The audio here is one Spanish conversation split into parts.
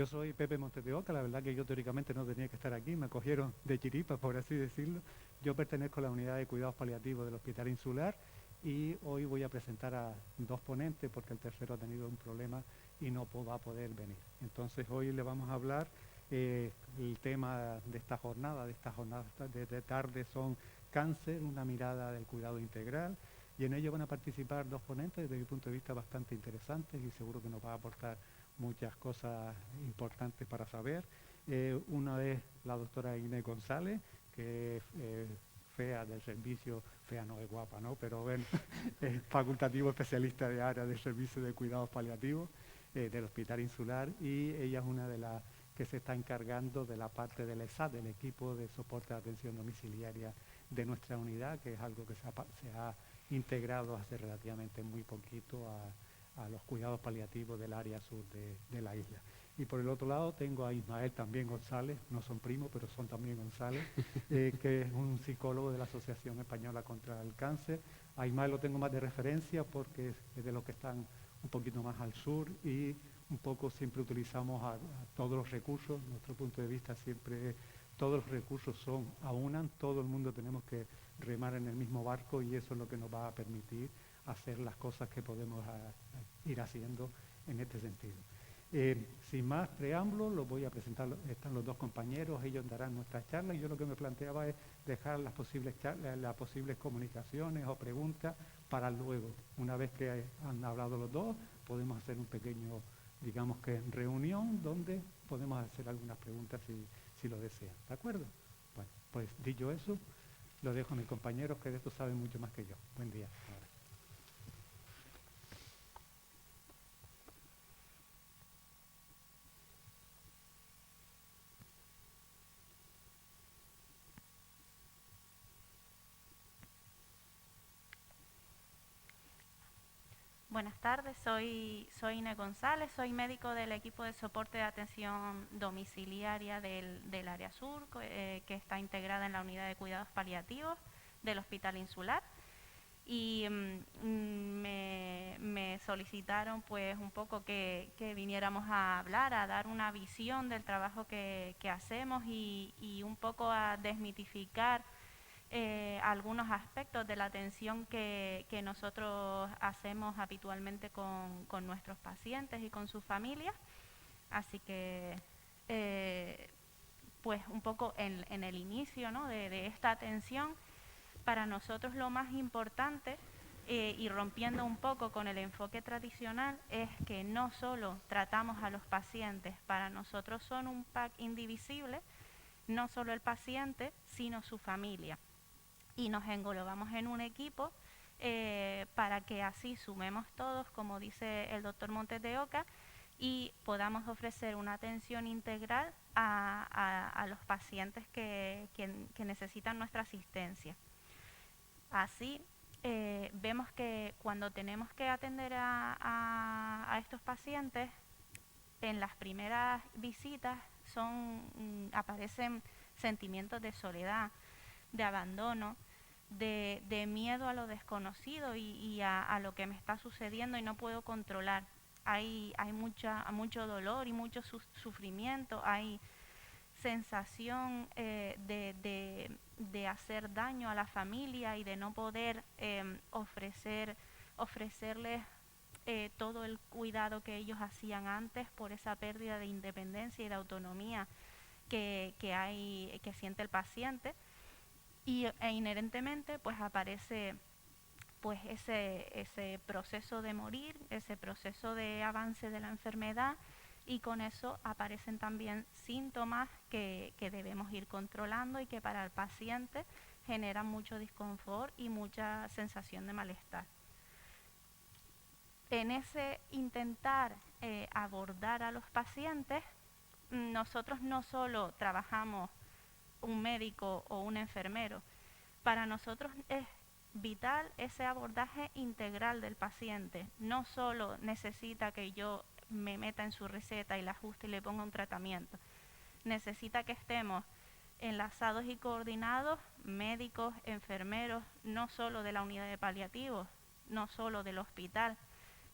Yo soy Pepe Montes de Oca, la verdad que yo teóricamente no tenía que estar aquí, me cogieron de chiripa, por así decirlo. Yo pertenezco a la unidad de cuidados paliativos del Hospital Insular y hoy voy a presentar a dos ponentes porque el tercero ha tenido un problema y no va a poder venir. Entonces hoy le vamos a hablar, el tema de esta jornada de tarde son cáncer, una mirada del cuidado integral, y en ello van a participar dos ponentes desde mi punto de vista bastante interesantes y seguro que nos va a aportar muchas cosas importantes para saber. Una es la doctora Inés González, que es fea del servicio, fea no es guapa, ¿no? Pero bueno, es facultativo especialista de área del servicio de cuidados paliativos del Hospital Insular, y ella es una de las que se está encargando de la parte del ESAT, del equipo de soporte de atención domiciliaria de nuestra unidad, que es algo que se ha integrado hace relativamente muy poquito a los cuidados paliativos del área sur de la isla. Y por el otro lado tengo a Ismael también González, no son primos, pero son también González, que es un psicólogo de la Asociación Española contra el Cáncer. A Ismael lo tengo más de referencia porque es de los que están un poquito más al sur y un poco siempre utilizamos a todos los recursos. Nuestro punto de vista siempre es todos los recursos aunan, todo el mundo tenemos que remar en el mismo barco y eso es lo que nos va a permitir hacer las cosas que podemos ir haciendo en este sentido. Sin más preámbulos, los voy a presentar, están los dos compañeros, ellos darán nuestras charlas y yo lo que me planteaba es dejar las posibles charlas, las posibles comunicaciones o preguntas para luego. Una vez que han hablado los dos, podemos hacer un pequeño, digamos que reunión donde podemos hacer algunas preguntas si lo desean. ¿De acuerdo? Bueno, pues dicho eso, lo dejo a mis compañeros que de esto saben mucho más que yo. Buen día. Buenas tardes, soy Inés González, soy médico del equipo de soporte de atención domiciliaria del área sur, que está integrada en la unidad de cuidados paliativos del Hospital Insular. Y me solicitaron pues un poco que viniéramos a hablar, a dar una visión del trabajo que hacemos y un poco a desmitificar algunos aspectos de la atención que nosotros hacemos habitualmente con nuestros pacientes y con sus familias. Así que, pues un poco en el inicio, ¿no?, de esta atención, para nosotros lo más importante, y rompiendo un poco con el enfoque tradicional, es que no solo tratamos a los pacientes, para nosotros son un pack indivisible, no solo el paciente, sino su familia. Y nos englobamos en un equipo para que así sumemos todos, como dice el doctor Montes de Oca, y podamos ofrecer una atención integral a los pacientes que necesitan nuestra asistencia. Así, vemos que cuando tenemos que atender a estos pacientes, en las primeras visitas aparecen sentimientos de soledad, de abandono, de miedo a lo desconocido y a lo que me está sucediendo y no puedo controlar. Hay mucho dolor y mucho sufrimiento, hay sensación de hacer daño a la familia y de no poder ofrecerles todo el cuidado que ellos hacían antes por esa pérdida de independencia y de autonomía que siente el paciente. E inherentemente pues aparece pues ese proceso de morir, ese proceso de avance de la enfermedad, y con eso aparecen también síntomas que debemos ir controlando y que para el paciente generan mucho disconfort y mucha sensación de malestar. En ese intentar abordar a los pacientes, nosotros no solo trabajamos un médico o un enfermero, para nosotros es vital ese abordaje integral del paciente. No solo necesita que yo me meta en su receta y la ajuste y le ponga un tratamiento. Necesita que estemos enlazados y coordinados, médicos, enfermeros, no solo de la unidad de paliativos, no solo del hospital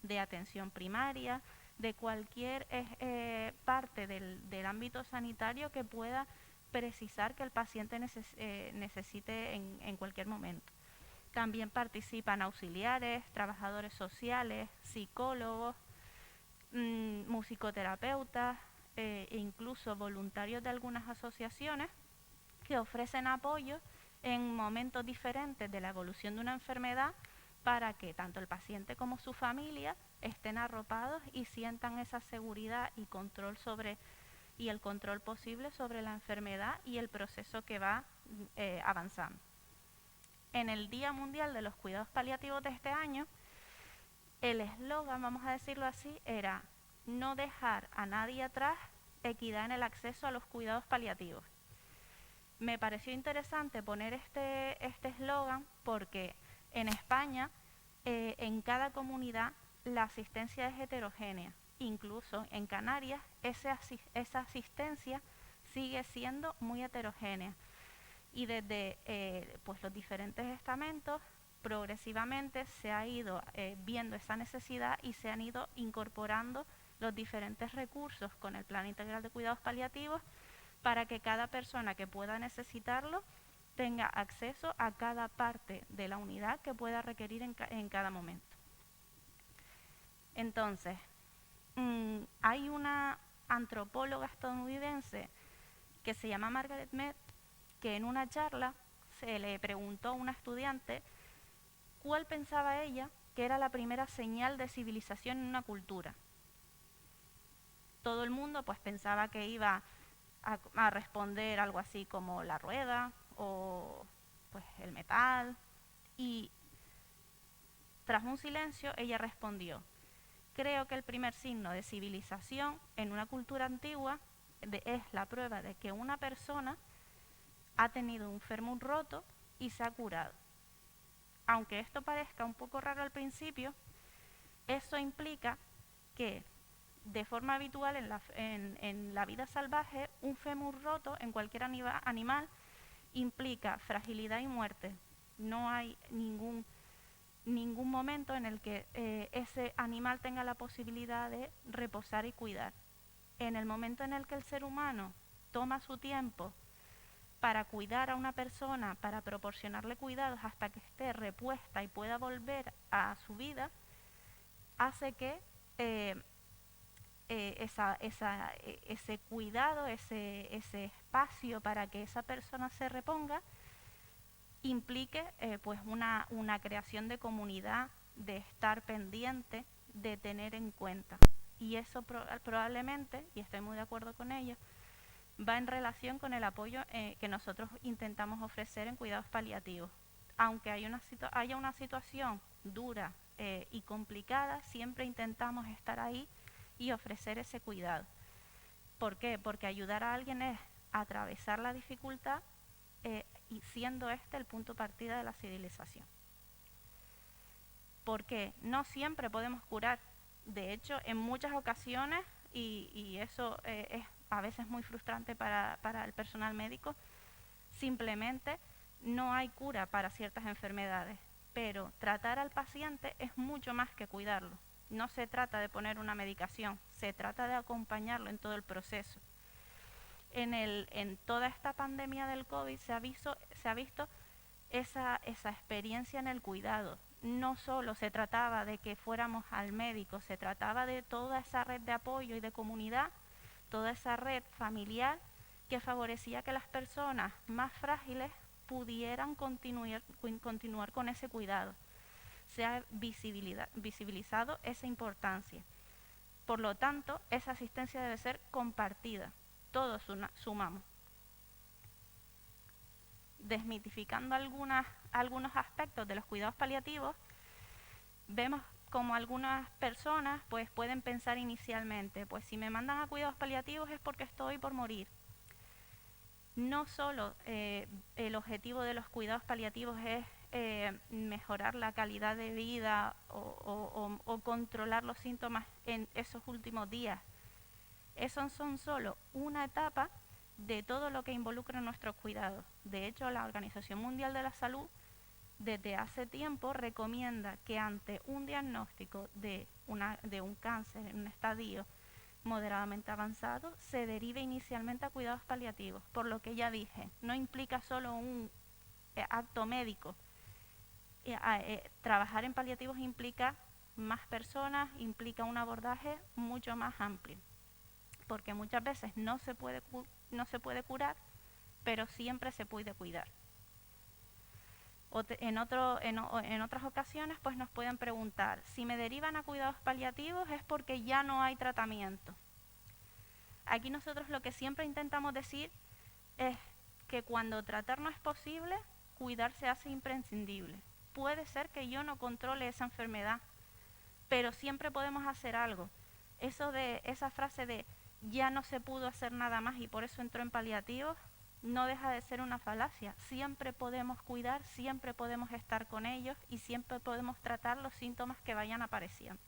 de atención primaria, de cualquier parte del ámbito sanitario que pueda precisar que el paciente necesite en cualquier momento. También participan auxiliares, trabajadores sociales, psicólogos, musicoterapeutas e incluso voluntarios de algunas asociaciones que ofrecen apoyo en momentos diferentes de la evolución de una enfermedad para que tanto el paciente como su familia estén arropados y sientan esa seguridad y el control posible sobre la enfermedad y el proceso que va avanzando. En el Día Mundial de los Cuidados Paliativos de este año, el eslogan, vamos a decirlo así, era no dejar a nadie atrás, equidad en el acceso a los cuidados paliativos. Me pareció interesante poner este eslogan porque en España, en cada comunidad, la asistencia es heterogénea. Incluso en Canarias, esa asistencia sigue siendo muy heterogénea. Y desde pues los diferentes estamentos, progresivamente se ha ido viendo esa necesidad y se han ido incorporando los diferentes recursos con el Plan Integral de Cuidados Paliativos para que cada persona que pueda necesitarlo tenga acceso a cada parte de la unidad que pueda requerir en cada momento. Entonces, hay una antropóloga estadounidense que se llama Margaret Mead, que en una charla se le preguntó a una estudiante cuál pensaba ella que era la primera señal de civilización en una cultura. Todo el mundo pues pensaba que iba a responder algo así como la rueda o pues el metal, y tras un silencio ella respondió: creo que el primer signo de civilización en una cultura antigua es la prueba de que una persona ha tenido un fémur roto y se ha curado. Aunque esto parezca un poco raro al principio, eso implica que de forma habitual en la vida salvaje, un fémur roto en cualquier animal implica fragilidad y muerte. No hay ningún momento en el que ese animal tenga la posibilidad de reposar y cuidar. En el momento en el que el ser humano toma su tiempo para cuidar a una persona, para proporcionarle cuidados hasta que esté repuesta y pueda volver a su vida, hace que ese cuidado, ese espacio para que esa persona se reponga, implique pues una creación de comunidad, de estar pendiente, de tener en cuenta. Y eso probablemente, y estoy muy de acuerdo con ello, va en relación con el apoyo que nosotros intentamos ofrecer en cuidados paliativos. Aunque haya una situación dura y complicada, siempre intentamos estar ahí y ofrecer ese cuidado. ¿Por qué? Porque ayudar a alguien es atravesar la dificultad y siendo este el punto de partida de la civilización. Porque no siempre podemos curar. De hecho, en muchas ocasiones, y eso es a veces muy frustrante para el personal médico, simplemente no hay cura para ciertas enfermedades. Pero tratar al paciente es mucho más que cuidarlo. No se trata de poner una medicación, se trata de acompañarlo en todo el proceso. En toda esta pandemia del COVID se ha visto esa experiencia en el cuidado. No solo se trataba de que fuéramos al médico, se trataba de toda esa red de apoyo y de comunidad, toda esa red familiar que favorecía que las personas más frágiles pudieran continuar con ese cuidado. Se ha visibilizado esa importancia. Por lo tanto, esa asistencia debe ser compartida. Todos sumamos. Desmitificando algunos aspectos de los cuidados paliativos, vemos como algunas personas pues pueden pensar inicialmente, pues si me mandan a cuidados paliativos es porque estoy por morir. No solo el objetivo de los cuidados paliativos es mejorar la calidad de vida o controlar los síntomas en esos últimos días. Esos son solo una etapa de todo lo que involucra nuestros cuidados. De hecho, la Organización Mundial de la Salud desde hace tiempo recomienda que ante un diagnóstico de un cáncer en un estadio moderadamente avanzado, se derive inicialmente a cuidados paliativos, por lo que ya dije, no implica solo un acto médico. Trabajar en paliativos implica más personas, implica un abordaje mucho más amplio, porque muchas veces no se puede curar, pero siempre se puede cuidar. En otras ocasiones pues nos pueden preguntar, si me derivan a cuidados paliativos es porque ya no hay tratamiento. Aquí nosotros lo que siempre intentamos decir es que cuando tratar no es posible, cuidar se hace imprescindible. Puede ser que yo no controle esa enfermedad, pero siempre podemos hacer algo. Esa frase de ya no se pudo hacer nada más y por eso entró en paliativos, no deja de ser una falacia. Siempre podemos cuidar, siempre podemos estar con ellos y siempre podemos tratar los síntomas que vayan apareciendo.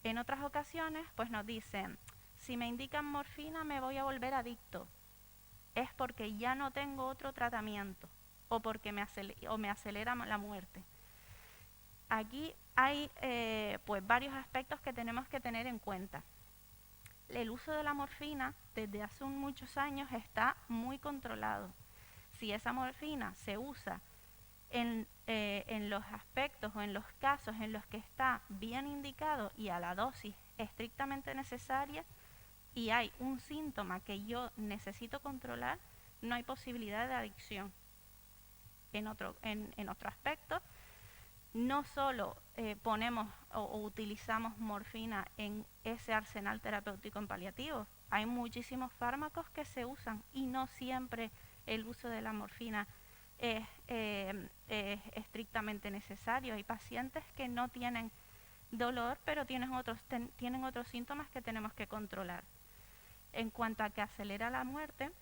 En otras ocasiones, pues nos dicen, si me indican morfina me voy a volver adicto. Es porque ya no tengo otro tratamiento o porque me acelera la muerte. Aquí hay pues varios aspectos que tenemos que tener en cuenta. El uso de la morfina desde hace muchos años está muy controlado. Si esa morfina se usa en los aspectos o en los casos en los que está bien indicado y a la dosis estrictamente necesaria y hay un síntoma que yo necesito controlar, no hay posibilidad de adicción. En otro aspecto, no solo ponemos o utilizamos morfina en ese arsenal terapéutico en paliativos, hay muchísimos fármacos que se usan y no siempre el uso de la morfina es estrictamente necesario. Hay pacientes que no tienen dolor, pero tienen otros síntomas que tenemos que controlar. En cuanto a que acelera la muerte,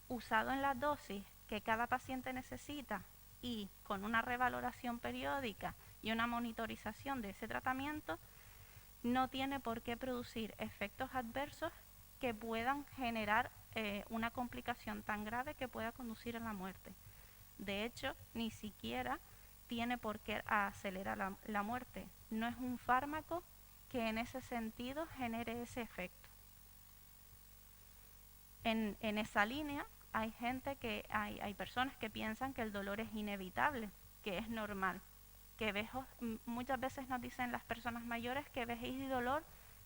usado en las dosis que cada paciente necesita y con una revaloración periódica y una monitorización de ese tratamiento, no tiene por qué producir efectos adversos que puedan generar una complicación tan grave que pueda conducir a la muerte. De hecho, ni siquiera tiene por qué acelerar la muerte. No es un fármaco que en ese sentido genere ese efecto. En esa línea hay personas que piensan que el dolor es inevitable, que es normal, muchas veces nos dicen las personas mayores que vejez y dolor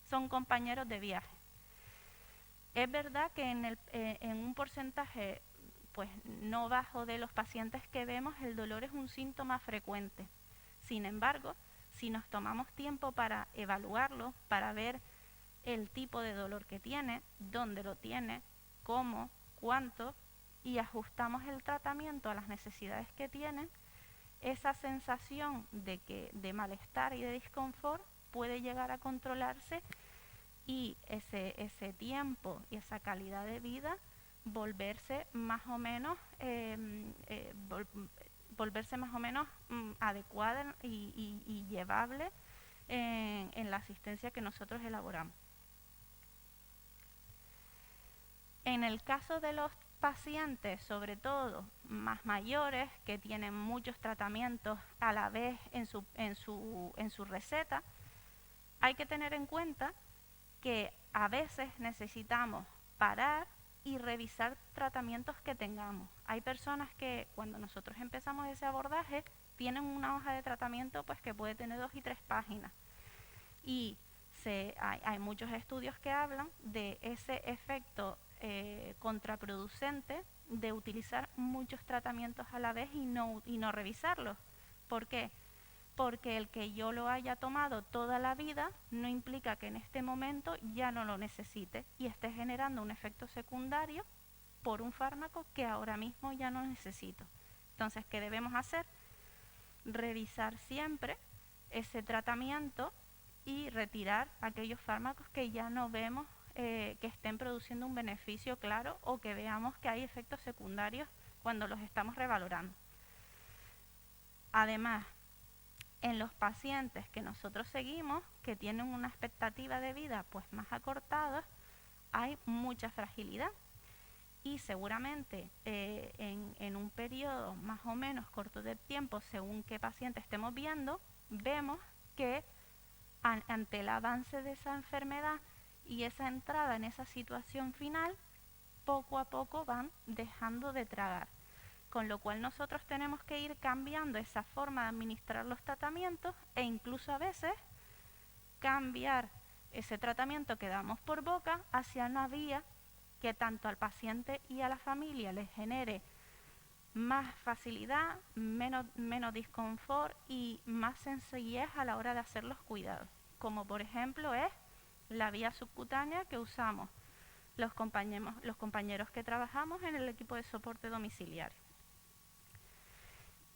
son compañeros de viaje. Es verdad que en un porcentaje pues no bajo de los pacientes que vemos, el dolor es un síntoma frecuente. Sin embargo, si nos tomamos tiempo para evaluarlo, para ver el tipo de dolor que tiene, dónde lo tiene, cómo, cuánto, y ajustamos el tratamiento a las necesidades que tienen, esa sensación de malestar y de disconfort puede llegar a controlarse y ese tiempo y esa calidad de vida volverse más o menos adecuada y llevable en la asistencia que nosotros elaboramos. En el caso de los pacientes, sobre todo más mayores, que tienen muchos tratamientos a la vez en su receta, hay que tener en cuenta que a veces necesitamos parar y revisar tratamientos que tengamos. Hay personas que cuando nosotros empezamos ese abordaje tienen una hoja de tratamiento pues que puede tener 2 y 3 páginas y hay muchos estudios que hablan de ese efecto contraproducente de utilizar muchos tratamientos a la vez y no revisarlos. ¿Por qué? Porque el que yo lo haya tomado toda la vida no implica que en este momento ya no lo necesite y esté generando un efecto secundario por un fármaco que ahora mismo ya no necesito. Entonces, ¿qué debemos hacer? Revisar siempre ese tratamiento y retirar aquellos fármacos que ya no vemos que estén produciendo un beneficio claro o que veamos que hay efectos secundarios cuando los estamos revalorando. Además, en los pacientes que nosotros seguimos, que tienen una expectativa de vida pues más acortada, hay mucha fragilidad. y seguramente en un periodo más o menos corto de tiempo, según qué paciente estemos viendo, vemos que ante el avance de esa enfermedad y esa entrada en esa situación final, poco a poco van dejando de tragar. Con lo cual nosotros tenemos que ir cambiando esa forma de administrar los tratamientos e incluso a veces cambiar ese tratamiento que damos por boca hacia una vía que tanto al paciente y a la familia les genere más facilidad, menos disconfort y más sencillez a la hora de hacer los cuidados, como por ejemplo es la vía subcutánea que usamos los compañeros que trabajamos en el equipo de soporte domiciliario.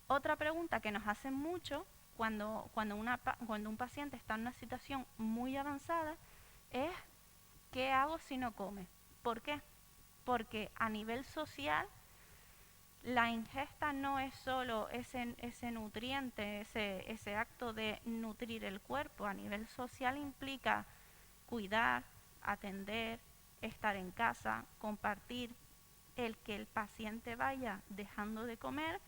Otra pregunta que nos hacen mucho cuando un paciente está en una situación muy avanzada es ¿qué hago si no come? ¿Por qué? Porque a nivel social la ingesta no es solo ese nutriente, ese acto de nutrir el cuerpo. A nivel social implica cuidar, atender, estar en casa, compartir. El que el paciente vaya dejando de comer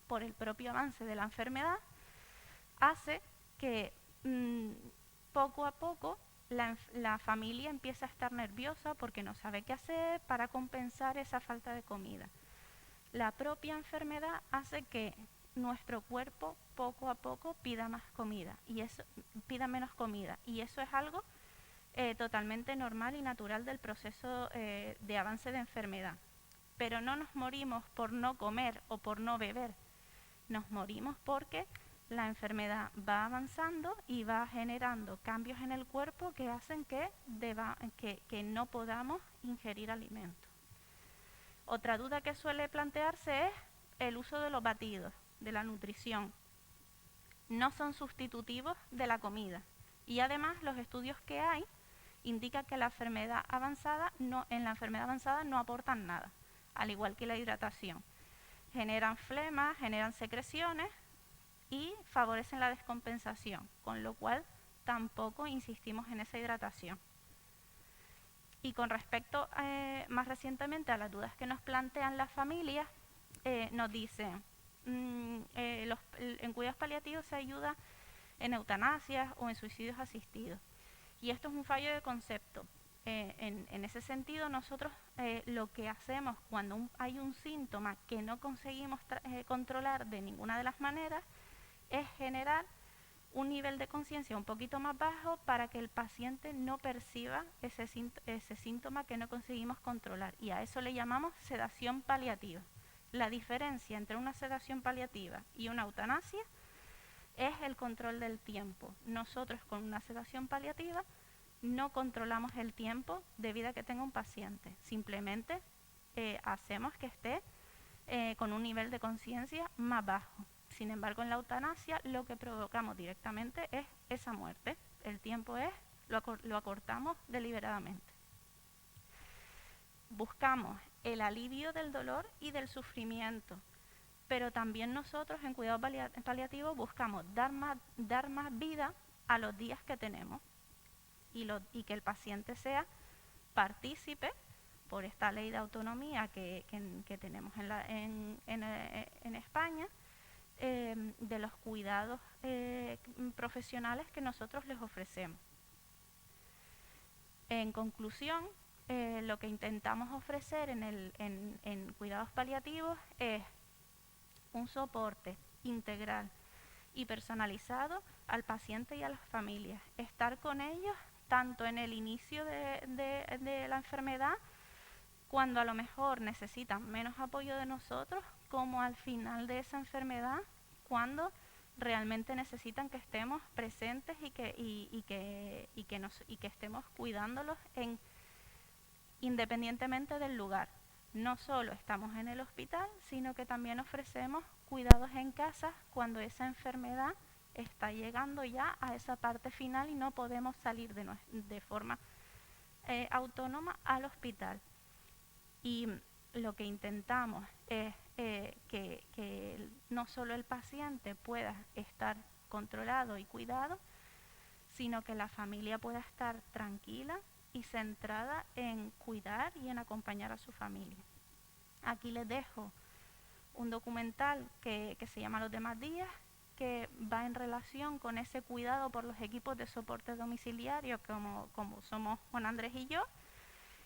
por el propio avance de la enfermedad hace que poco a poco la familia empieza a estar nerviosa porque no sabe qué hacer para compensar esa falta de comida. La propia enfermedad hace que nuestro cuerpo poco a poco pida más comida y pida menos comida, y eso es algo totalmente normal y natural del proceso de avance de enfermedad. Pero no nos morimos por no comer o por no beber, nos morimos porque la enfermedad va avanzando y va generando cambios en el cuerpo que hacen que no podamos ingerir alimentos. Otra duda que suele plantearse es el uso de los batidos, de la nutrición. No son sustitutivos de la comida y además los estudios que hay indican que en la enfermedad avanzada no aportan nada, al igual que la hidratación. Generan flema, generan secreciones y favorecen la descompensación, con lo cual tampoco insistimos en esa hidratación. Y con respecto más recientemente a las dudas que nos plantean las familias, nos dicen, en cuidados paliativos se ayuda en eutanasias o en suicidios asistidos. Y esto es un fallo de concepto. En ese sentido, nosotros lo que hacemos cuando hay un síntoma que no conseguimos controlar de ninguna de las maneras es generar un nivel de conciencia un poquito más bajo para que el paciente no perciba ese síntoma que no conseguimos controlar. Y a eso le llamamos sedación paliativa. La diferencia entre una sedación paliativa y una eutanasia es el control del tiempo. Nosotros con una sedación paliativa no controlamos el tiempo de vida que tenga un paciente. Simplemente hacemos que esté con un nivel de conciencia más bajo. Sin embargo, en la eutanasia lo que provocamos directamente es esa muerte. El tiempo lo acortamos deliberadamente. Buscamos el alivio del dolor y del sufrimiento, pero también nosotros en cuidado paliativo buscamos dar más vida a los días que tenemos y que el paciente sea partícipe por esta ley de autonomía que tenemos en España, de los cuidados profesionales que nosotros les ofrecemos. En conclusión, lo que intentamos ofrecer en cuidados paliativos es un soporte integral y personalizado al paciente y a las familias. Estar con ellos tanto en el inicio de la enfermedad, cuando a lo mejor necesitan menos apoyo de nosotros, como al final de esa enfermedad, cuando realmente necesitan que estemos presentes y que estemos cuidándolos independientemente del lugar. No solo estamos en el hospital, sino que también ofrecemos cuidados en casa cuando esa enfermedad está llegando ya a esa parte final y no podemos salir de forma autónoma al hospital. Y lo que intentamos es que no solo el paciente pueda estar controlado y cuidado, sino que la familia pueda estar tranquila y centrada en cuidar y en acompañar a su familia. Aquí les dejo un documental que se llama Los demás días, que va en relación con ese cuidado por los equipos de soporte domiciliario como somos Juan Andrés y yo,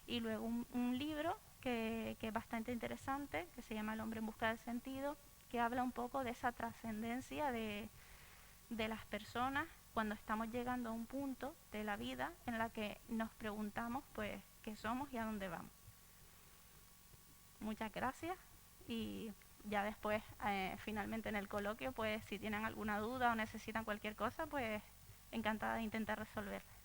y luego un libro que es bastante interesante, que se llama El hombre en busca del sentido, que habla un poco de esa trascendencia de las personas cuando estamos llegando a un punto de la vida en la que nos preguntamos pues qué somos y a dónde vamos. Muchas gracias y ya después finalmente en el coloquio pues si tienen alguna duda o necesitan cualquier cosa pues encantada de intentar resolverla.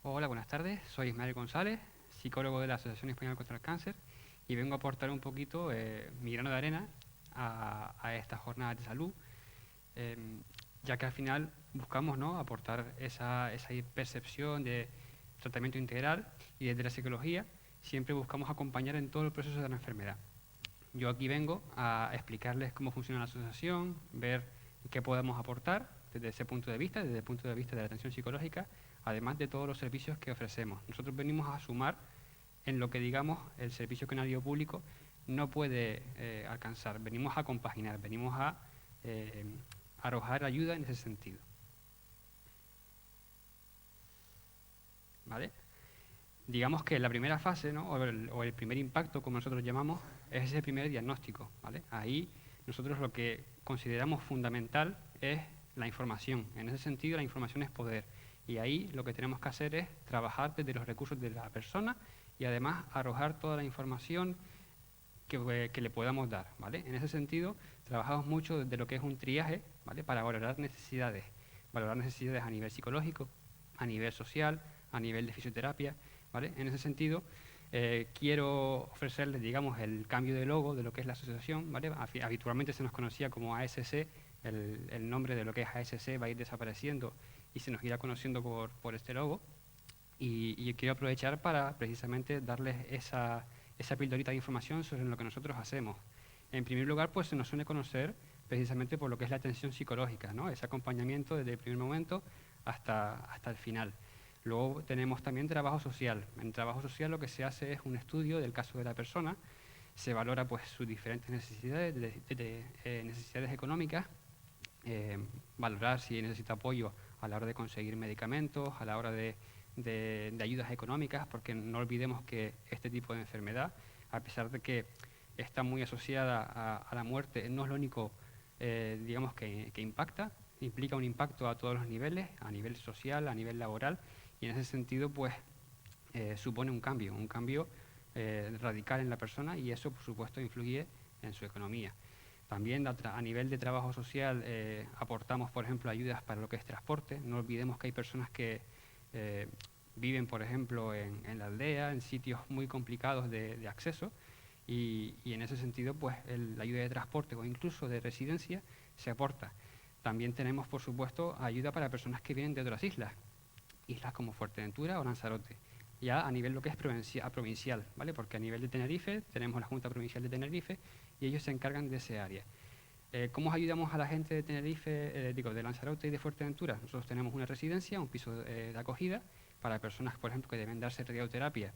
Hola, buenas tardes. Soy Ismael González, psicólogo de la Asociación Española contra el Cáncer, y vengo a aportar un poquito mi grano de arena a esta jornada de salud, ya que al final buscamos, ¿no?, aportar esa percepción de tratamiento integral, y desde la psicología siempre buscamos acompañar en todo el proceso de la enfermedad. Yo aquí vengo a explicarles cómo funciona la asociación, ver qué podemos aportar desde ese punto de vista, desde el punto de vista de la atención psicológica, además de todos los servicios que ofrecemos. Nosotros venimos a sumar en lo que, digamos, el servicio canario público no puede alcanzar. Venimos a compaginar, venimos a arrojar ayuda en ese sentido. ¿Vale? Digamos que la primera fase, ¿no?, o el primer impacto, como nosotros llamamos, es ese primer diagnóstico, ¿vale? Ahí nosotros lo que consideramos fundamental es la información. En ese sentido, la información es poder. Y ahí lo que tenemos que hacer es trabajar desde los recursos de la persona y además arrojar toda la información que le podamos dar, ¿vale? En ese sentido, trabajamos mucho desde lo que es un triaje, ¿vale?, para valorar necesidades a nivel psicológico, a nivel social, a nivel de fisioterapia, ¿vale? En ese sentido, quiero ofrecerles, digamos, el cambio de logo de lo que es la asociación, ¿vale? Habitualmente se nos conocía como ASC, el nombre de lo que es ASC va a ir desapareciendo y se nos irá conociendo por este logo. Y quiero aprovechar para precisamente darles esa pildorita de información sobre lo que nosotros hacemos. En primer lugar, pues se nos suele conocer precisamente por lo que es la atención psicológica, ¿no?, ese acompañamiento desde el primer momento hasta el final. Luego tenemos también trabajo social. En trabajo social lo que se hace es un estudio del caso de la persona, se valora pues sus diferentes necesidades, necesidades económicas, valorar si necesita apoyo a la hora de conseguir medicamentos, a la hora de ayudas económicas, porque no olvidemos que este tipo de enfermedad, a pesar de que está muy asociada a la muerte, no es lo único, digamos, que impacta, implica un impacto a todos los niveles, a nivel social, a nivel laboral, y en ese sentido, pues, supone un cambio radical en la persona, y eso, por supuesto, influye en su economía. También a nivel de trabajo social aportamos, por ejemplo, ayudas para lo que es transporte. No olvidemos que hay personas que viven, por ejemplo, en la aldea, en sitios muy complicados de acceso, y en ese sentido, pues, la ayuda de transporte o incluso de residencia se aporta. También tenemos, por supuesto, ayuda para personas que vienen de otras islas como Fuerteventura o Lanzarote, ya a nivel lo que es provincial, ¿vale? Porque a nivel de Tenerife tenemos la Junta Provincial de Tenerife y ellos se encargan de ese área. ¿Cómo ayudamos a la gente de Tenerife, de Lanzarote y de Fuerteventura? Nosotros tenemos una residencia, un piso de acogida para personas, por ejemplo, que deben darse radioterapia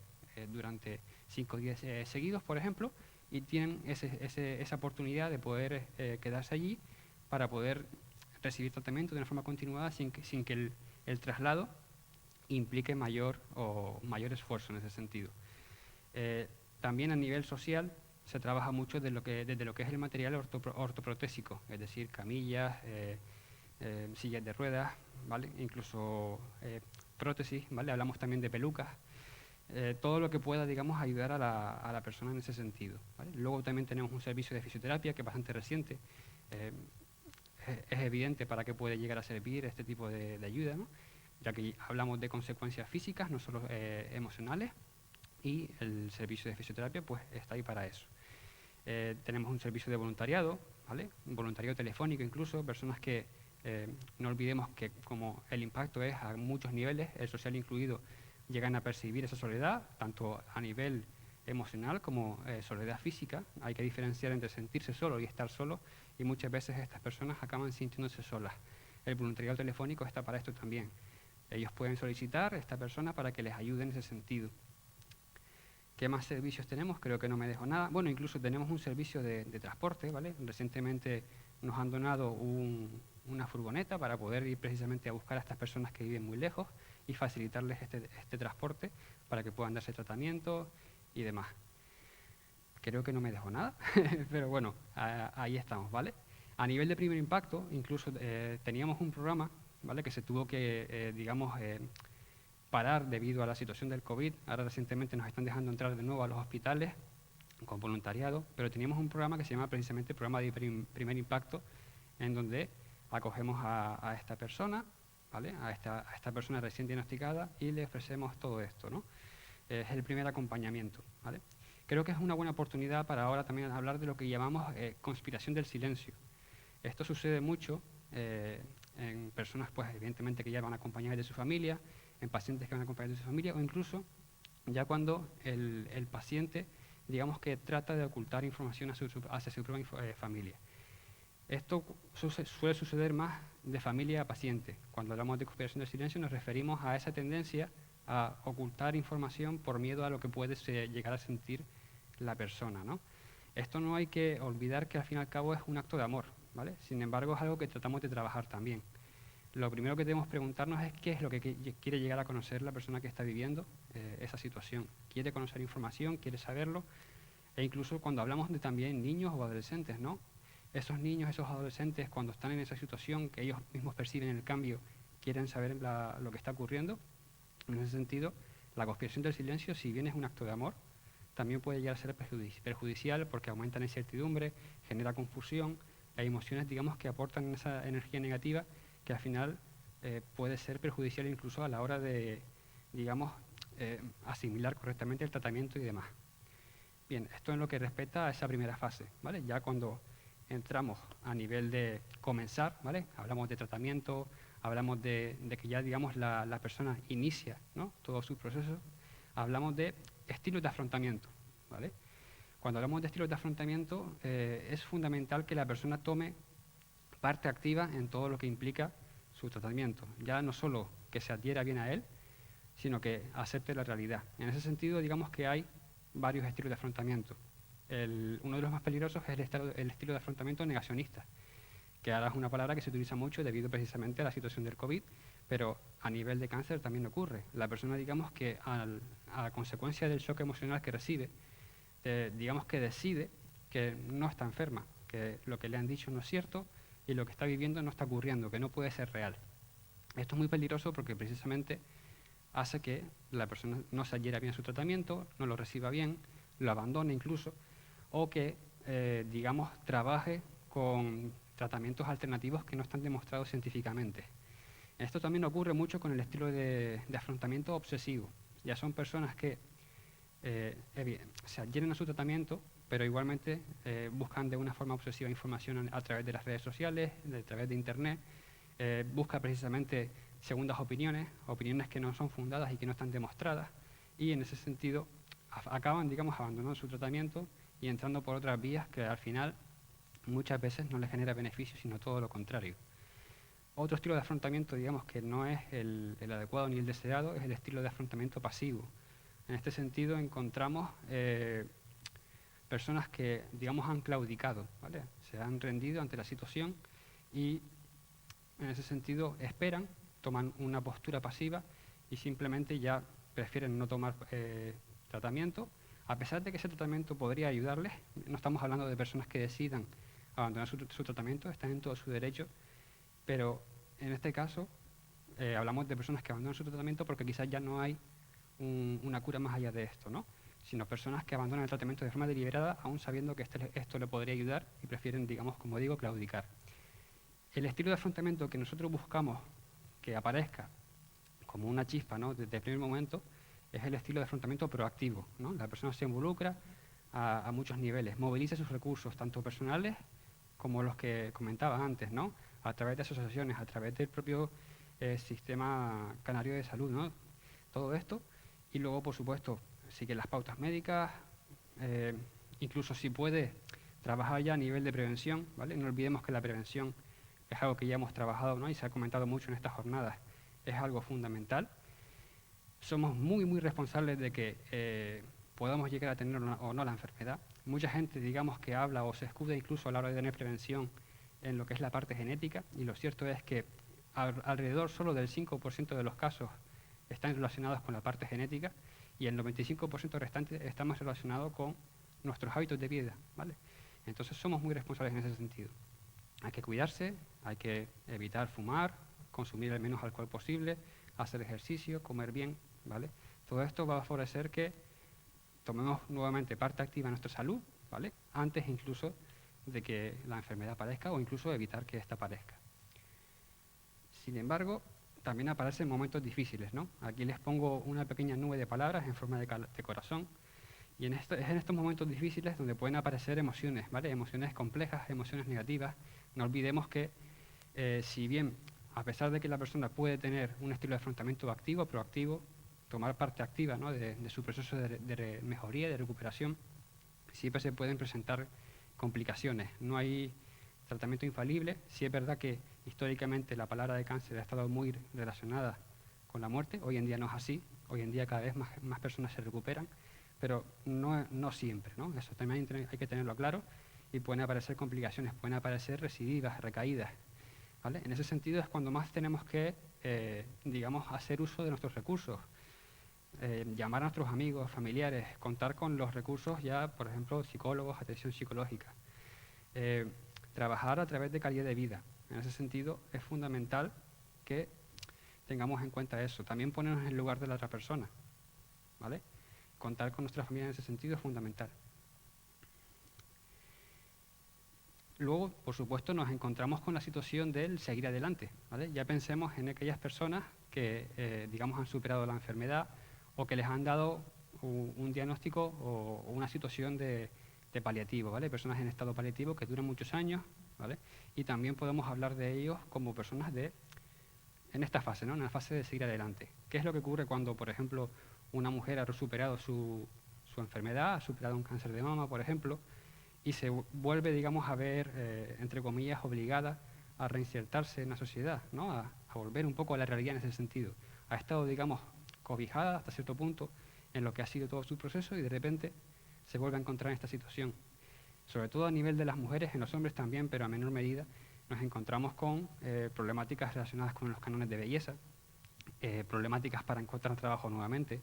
durante 5 días seguidos, por ejemplo, y tienen esa oportunidad de poder quedarse allí para poder recibir tratamiento de una forma continuada sin que el traslado implique mayor esfuerzo en ese sentido. También a nivel social se trabaja mucho desde lo que es el material ortoprotésico, es decir, camillas, sillas de ruedas, ¿vale?, incluso prótesis, ¿vale? Hablamos también de pelucas, todo lo que pueda, digamos, ayudar a la persona en ese sentido, ¿vale? Luego también tenemos un servicio de fisioterapia que es bastante reciente. es evidente para qué puede llegar a servir este tipo de ayuda, ¿no? Ya que hablamos de consecuencias físicas, no solo emocionales, y el servicio de fisioterapia pues está ahí para eso. Tenemos un servicio de voluntariado, ¿vale? Un voluntariado telefónico incluso, personas que no olvidemos que como el impacto es a muchos niveles, el social incluido, llegan a percibir esa soledad, tanto a nivel emocional como soledad física. Hay que diferenciar entre sentirse solo y estar solo, y muchas veces estas personas acaban sintiéndose solas. El voluntariado telefónico está para esto también. Ellos pueden solicitar a esta persona para que les ayude en ese sentido. ¿Qué más servicios tenemos? Creo que no me dejo nada. Bueno, incluso tenemos un servicio de transporte, ¿vale? Recientemente nos han donado una furgoneta para poder ir precisamente a buscar a estas personas que viven muy lejos y facilitarles este transporte para que puedan darse tratamiento y demás. Creo que no me dejo nada, pero bueno, ahí estamos, ¿vale? A nivel de primer impacto, incluso teníamos un programa, ¿vale? Que se tuvo que, parar debido a la situación del COVID. Ahora recientemente nos están dejando entrar de nuevo a los hospitales con voluntariado, pero teníamos un programa que se llama precisamente Programa de Primer Impacto, en donde acogemos a esta persona, ¿vale? A esta persona recién diagnosticada, y le ofrecemos todo esto, ¿no? Es el primer acompañamiento, ¿vale? Creo que es una buena oportunidad para ahora también hablar de lo que llamamos conspiración del silencio. Esto sucede mucho en personas, pues evidentemente, que ya van acompañadas de su familia, en pacientes que van acompañados de su familia, o incluso ya cuando el paciente, digamos, que trata de ocultar información hacia su propia familia. Esto suele suceder más de familia a paciente. Cuando hablamos de conspiración del silencio nos referimos a esa tendencia a ocultar información por miedo a lo que puede llegar a sentir la persona, ¿no? Esto no hay que olvidar que al fin y al cabo es un acto de amor, ¿vale? Sin embargo, es algo que tratamos de trabajar también. Lo primero que debemos preguntarnos es qué es lo que quiere llegar a conocer la persona que está viviendo esa situación. ¿Quiere conocer información? ¿Quiere saberlo? E incluso cuando hablamos de también niños o adolescentes, ¿no? Esos niños, esos adolescentes, cuando están en esa situación que ellos mismos perciben el cambio, quieren saber lo que está ocurriendo. En ese sentido, la conspiración del silencio, si bien es un acto de amor, también puede llegar a ser perjudicial porque aumenta la incertidumbre, genera confusión, hay emociones, digamos, que aportan esa energía negativa que al final puede ser perjudicial incluso a la hora de, digamos, asimilar correctamente el tratamiento y demás. Bien, esto en lo que respecta a esa primera fase, ¿vale? Ya cuando entramos a nivel de comenzar, ¿vale? Hablamos de tratamiento, hablamos de que ya, digamos, la persona inicia, ¿no? Todo su proceso. Hablamos de estilos de afrontamiento, ¿vale? Cuando hablamos de estilos de afrontamiento, es fundamental que la persona tome parte activa en todo lo que implica su tratamiento. Ya no solo que se adhiera bien a él, sino que acepte la realidad. En ese sentido, digamos que hay varios estilos de afrontamiento. Uno de los más peligrosos es el estilo de afrontamiento negacionista, que ahora es una palabra que se utiliza mucho debido precisamente a la situación del COVID, pero a nivel de cáncer también ocurre. La persona, digamos que a consecuencia del shock emocional que recibe, digamos que decide que no está enferma, que lo que le han dicho no es cierto y lo que está viviendo no está ocurriendo, que no puede ser real. Esto es muy peligroso porque precisamente hace que la persona no se adhiera bien a su tratamiento, no lo reciba bien, lo abandone incluso, o que, digamos, trabaje con tratamientos alternativos que no están demostrados científicamente. Esto también ocurre mucho con el estilo de afrontamiento obsesivo. Ya son personas que se adhieren a su tratamiento, pero igualmente buscan de una forma obsesiva información a través de las redes sociales, a través de Internet, busca precisamente segundas opiniones, opiniones que no son fundadas y que no están demostradas, y en ese sentido acaban, digamos, abandonando su tratamiento y entrando por otras vías que al final muchas veces no les genera beneficio, sino todo lo contrario. Otro estilo de afrontamiento, digamos, que no es el adecuado ni el deseado, es el estilo de afrontamiento pasivo. En este sentido encontramos personas que, digamos, han claudicado, ¿vale? Se han rendido ante la situación y en ese sentido esperan, toman una postura pasiva y simplemente ya prefieren no tomar tratamiento, a pesar de que ese tratamiento podría ayudarles. No estamos hablando de personas que decidan abandonar su tratamiento, están en todo su derecho, pero en este caso hablamos de personas que abandonan su tratamiento porque quizás ya no hay una cura más allá de esto, ¿no? Sino personas que abandonan el tratamiento de forma deliberada, aún sabiendo que esto le podría ayudar y prefieren, digamos, como digo, claudicar. El estilo de afrontamiento que nosotros buscamos que aparezca como una chispa, ¿no?, desde el primer momento, es el estilo de afrontamiento proactivo, ¿no? La persona se involucra a muchos niveles, moviliza sus recursos, tanto personales como los que comentaba antes, ¿no?, a través de asociaciones, a través del propio sistema canario de salud, ¿no?, todo esto. Y luego, por supuesto, sigue las pautas médicas, incluso si puede trabajar ya a nivel de prevención, ¿vale? No olvidemos que la prevención es algo que ya hemos trabajado, ¿no?, y se ha comentado mucho en estas jornadas, es algo fundamental. Somos muy, muy responsables de que podamos llegar a tener o no la enfermedad. Mucha gente, digamos, que habla o se escuda incluso a la hora de tener prevención en lo que es la parte genética, y lo cierto es que alrededor solo del 5% de los casos están relacionados con la parte genética, y el 95% restante está más relacionado con nuestros hábitos de vida, ¿vale? Entonces somos muy responsables en ese sentido. Hay que cuidarse, hay que evitar fumar, consumir el menos alcohol posible, hacer ejercicio, comer bien, ¿vale? Todo esto va a favorecer que tomemos nuevamente parte activa en nuestra salud, ¿vale?, antes incluso de que la enfermedad aparezca, o incluso evitar que ésta aparezca. Sin embargo, también aparecen momentos difíciles, ¿no? Aquí les pongo una pequeña nube de palabras en forma de corazón, y es en estos momentos difíciles donde pueden aparecer emociones, ¿vale? Emociones complejas, emociones negativas. No olvidemos que, si bien, a pesar de que la persona puede tener un estilo de afrontamiento activo, proactivo, tomar parte activa, ¿no?, de su proceso de mejoría, de recuperación, siempre se pueden presentar complicaciones. No hay tratamiento infalible. Sí es verdad que históricamente la palabra de cáncer ha estado muy relacionada con la muerte. Hoy en día no es así. Hoy en día cada vez más personas se recuperan, pero no siempre, ¿no? Eso también hay que tenerlo claro, y pueden aparecer complicaciones, pueden aparecer recidivas, recaídas, ¿vale? En ese sentido es cuando más tenemos que, digamos, hacer uso de nuestros recursos. Llamar a nuestros amigos, familiares, contar con los recursos ya, por ejemplo, psicólogos, atención psicológica. Trabajar a través de calidad de vida. En ese sentido es fundamental que tengamos en cuenta eso. También ponernos en el lugar de la otra persona, ¿vale? Contar con nuestra familia en ese sentido es fundamental. Luego, por supuesto, nos encontramos con la situación del seguir adelante, ¿vale? Ya pensemos en aquellas personas que, digamos, han superado la enfermedad, o que les han dado un diagnóstico o una situación de paliativo, ¿vale? Personas en estado paliativo que duran muchos años, ¿vale? Y también podemos hablar de ellos como personas en esta fase, ¿no?, en la fase de seguir adelante. ¿Qué es lo que ocurre cuando, por ejemplo, una mujer ha superado su enfermedad, ha superado un cáncer de mama, por ejemplo, y se vuelve, digamos, a ver, entre comillas, obligada a reinsertarse en la sociedad, ¿no?, a volver un poco a la realidad en ese sentido? Ha estado, digamos, cobijada hasta cierto punto en lo que ha sido todo su proceso, y de repente se vuelve a encontrar en esta situación. Sobre todo a nivel de las mujeres, en los hombres también, pero a menor medida, nos encontramos con problemáticas relacionadas con los cánones de belleza, problemáticas para encontrar trabajo nuevamente,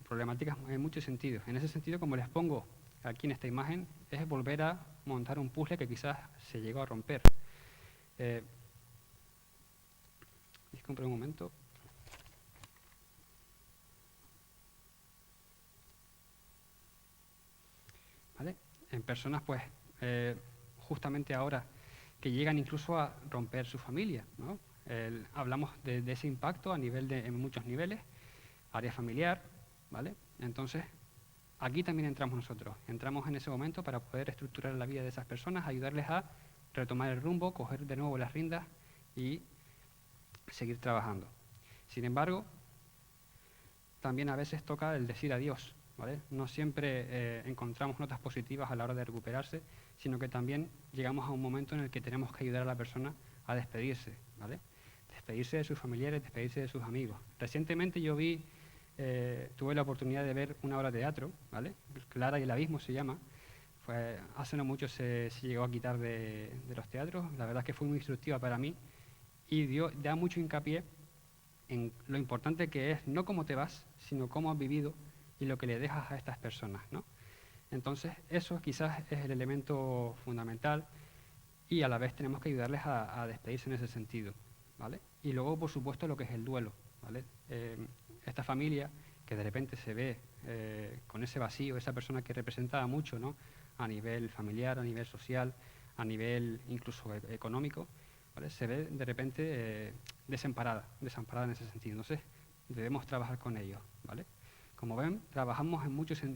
problemáticas en muchos sentidos. En ese sentido, como les pongo aquí en esta imagen, es volver a montar un puzzle que quizás se llegó a romper. Disculpen un momento. ¿Vale? En personas, pues, justamente ahora, que llegan incluso a romper su familia, ¿no? Hablamos de ese impacto a nivel en muchos niveles, área familiar, ¿vale? Entonces, aquí también entramos nosotros, entramos en ese momento para poder estructurar la vida de esas personas, ayudarles a retomar el rumbo, coger de nuevo las riendas y seguir trabajando. Sin embargo, también a veces toca el decir adiós, ¿vale? No siempre encontramos notas positivas a la hora de recuperarse, sino que también llegamos a un momento en el que tenemos que ayudar a la persona a despedirse, ¿vale? Despedirse de sus familiares, despedirse de sus amigos. Recientemente yo tuve la oportunidad de ver una obra de teatro, ¿vale? Clara y el abismo se llama. Hace no mucho se llegó a quitar de los teatros. La verdad es que fue muy instructiva para mí, y da mucho hincapié en lo importante que es no cómo te vas, sino cómo has vivido y lo que le dejas a estas personas, ¿no? Entonces, eso quizás es el elemento fundamental, y a la vez tenemos que ayudarles a despedirse en ese sentido, ¿vale? Y luego, por supuesto, lo que es el duelo, ¿vale? Esta familia que de repente se ve con ese vacío, esa persona que representaba mucho, ¿no?, a nivel familiar, a nivel social, a nivel incluso económico, ¿vale? Se ve de repente desamparada en ese sentido. Entonces, debemos trabajar con ellos, ¿vale? Como ven, trabajamos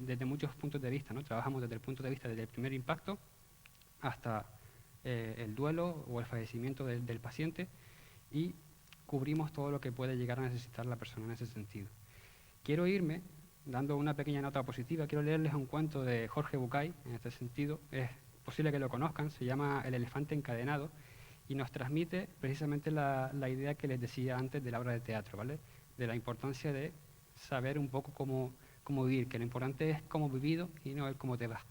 desde muchos puntos de vista, ¿no? Trabajamos desde el punto de vista del primer impacto hasta el duelo o el fallecimiento del paciente, y cubrimos todo lo que puede llegar a necesitar la persona en ese sentido. Quiero irme dando una pequeña nota positiva. Quiero leerles un cuento de Jorge Bucay en este sentido. Es posible que lo conozcan, se llama El elefante encadenado, y nos transmite precisamente la idea que les decía antes de la obra de teatro, ¿vale? De la importancia de saber un poco cómo vivir, que lo importante es cómo vivido y no el cómo te va.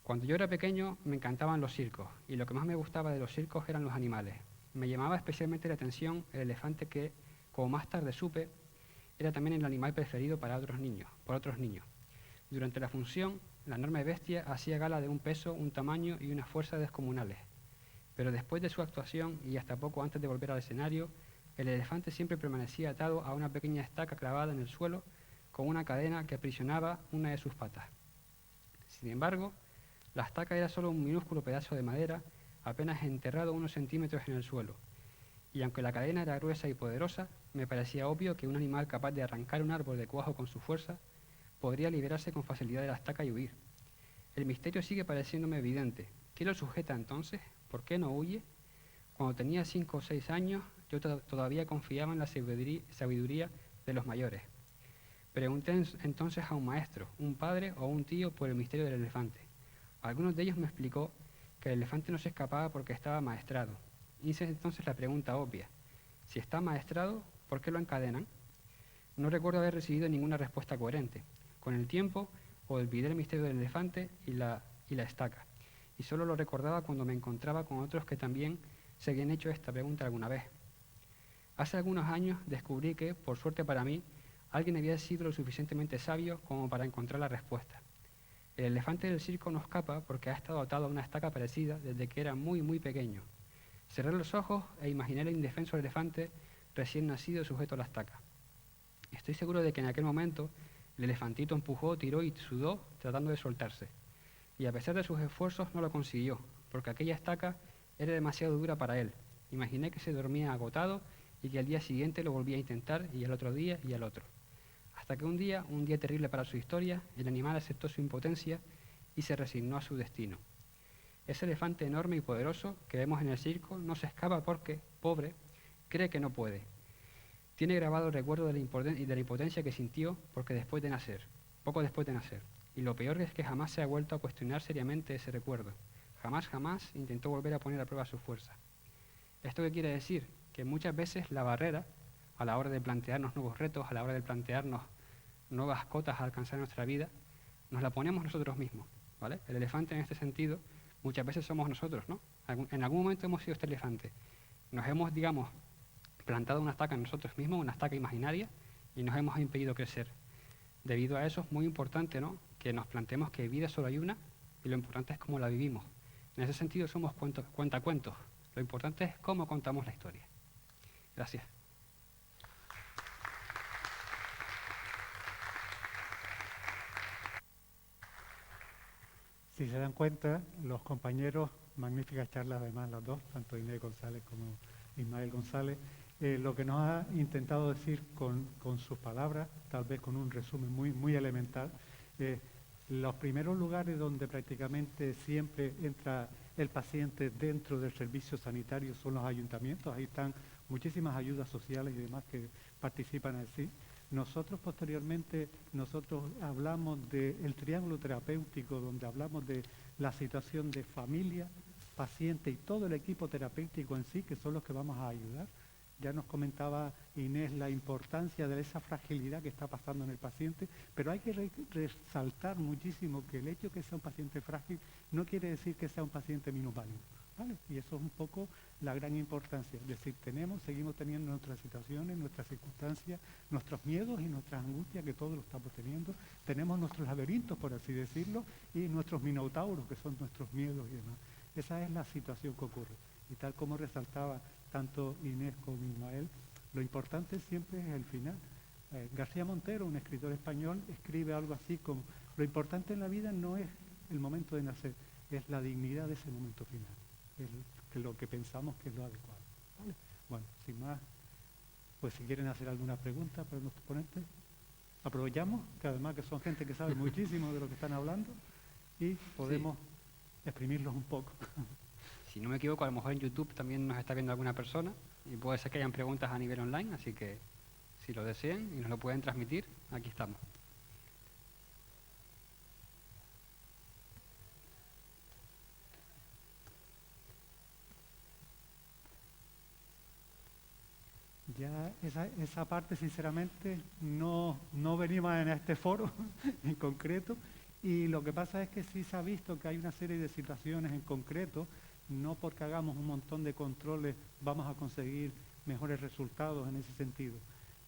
Cuando yo era pequeño me encantaban los circos, y lo que más me gustaba de los circos eran los animales. Me llamaba especialmente la atención el elefante que, como más tarde supe, era también el animal preferido por otros niños. Durante la función, la enorme bestia hacía gala de un peso, un tamaño y una fuerza descomunales. Pero después de su actuación y hasta poco antes de volver al escenario, el elefante siempre permanecía atado a una pequeña estaca clavada en el suelo con una cadena que aprisionaba una de sus patas. Sin embargo, la estaca era solo un minúsculo pedazo de madera, apenas enterrado unos centímetros en el suelo. Y aunque la cadena era gruesa y poderosa, me parecía obvio que un animal capaz de arrancar un árbol de cuajo con su fuerza podría liberarse con facilidad de la estaca y huir. El misterio sigue pareciéndome evidente. ¿Qué lo sujeta entonces? ¿Por qué no huye? Cuando tenía 5 o 6 años, yo todavía confiaba en la sabiduría de los mayores. Pregunté entonces a un maestro, un padre o un tío por el misterio del elefante. Algunos de ellos me explicó que el elefante no se escapaba porque estaba maestrado. Hice entonces la pregunta obvia: si está maestrado, ¿por qué lo encadenan? No recuerdo haber recibido ninguna respuesta coherente. Con el tiempo, olvidé el misterio del elefante y la estaca, y solo lo recordaba cuando me encontraba con otros que también se habían hecho esta pregunta alguna vez. Hace algunos años descubrí que, por suerte para mí, alguien había sido lo suficientemente sabio como para encontrar la respuesta. El elefante del circo no escapa porque ha estado atado a una estaca parecida desde que era muy, muy pequeño. Cerré los ojos e imaginé el indefenso elefante recién nacido sujeto a la estaca. Estoy seguro de que en aquel momento el elefantito empujó, tiró y sudó tratando de soltarse. Y a pesar de sus esfuerzos no lo consiguió, porque aquella estaca era demasiado dura para él. Imaginé que se dormía agotado y que al día siguiente lo volvía a intentar, y al otro día y al otro. Hasta que un día terrible para su historia, el animal aceptó su impotencia y se resignó a su destino. Ese elefante enorme y poderoso que vemos en el circo no se escapa porque, pobre, cree que no puede. Tiene grabado el recuerdo de la impotencia que sintió poco después de nacer. Y lo peor es que jamás se ha vuelto a cuestionar seriamente ese recuerdo. Jamás intentó volver a poner a prueba su fuerza. ¿Esto qué quiere decir? Que muchas veces la barrera, a la hora de plantearnos nuevos retos, a la hora de plantearnos nuevas cotas a alcanzar en nuestra vida, nos la ponemos nosotros mismos, ¿vale? El elefante en este sentido muchas veces somos nosotros, ¿no? En algún momento hemos sido este elefante. Nos hemos, plantado una estaca en nosotros mismos, una estaca imaginaria, y nos hemos impedido crecer. Debido a eso es muy importante, ¿no?, que nos planteemos que vida solo hay una y lo importante es cómo la vivimos. En ese sentido somos cuentacuentos. Lo importante es cómo contamos la historia. Gracias. Si se dan cuenta, los compañeros, magníficas charlas además las dos, tanto Inés González como Ismael González, lo que nos ha intentado decir con sus palabras, tal vez con un resumen muy elemental, los primeros lugares donde prácticamente siempre entra el paciente dentro del servicio sanitario son los ayuntamientos. Ahí están muchísimas ayudas sociales y demás que participan así. Nosotros posteriormente, hablamos del triángulo terapéutico, donde hablamos de la situación de familia, paciente y todo el equipo terapéutico en sí, que son los que vamos a ayudar. Ya nos comentaba Inés la importancia de esa fragilidad que está pasando en el paciente, pero hay que resaltar muchísimo que el hecho de que sea un paciente frágil no quiere decir que sea un paciente minusválido, ¿vale? Y eso es un poco la gran importancia. Es decir, seguimos teniendo nuestras situaciones, nuestras circunstancias, nuestros miedos y nuestras angustias, que todos lo estamos teniendo. Tenemos nuestros laberintos, por así decirlo, y nuestros minotauros, que son nuestros miedos y demás. Esa es la situación que ocurre. Y tal como resaltaba tanto Inés como Ismael, lo importante siempre es el final. García Montero, un escritor español, escribe algo así como: lo importante en la vida no es el momento de nacer, es la dignidad de ese momento final. lo que pensamos que es lo adecuado. ¿Vale? Bueno, sin más, pues si quieren hacer alguna pregunta para nuestros ponentes, aprovechamos, que además que son gente que sabe muchísimo de lo que están hablando y podemos exprimirlos un poco. Si no me equivoco, a lo mejor en YouTube también nos está viendo alguna persona y puede ser que hayan preguntas a nivel online, así que si lo desean y nos lo pueden transmitir, aquí estamos. Ya esa parte, sinceramente, no venimos en este foro en concreto, y lo que pasa es que sí se ha visto que hay una serie de situaciones en concreto, no porque hagamos un montón de controles vamos a conseguir mejores resultados en ese sentido.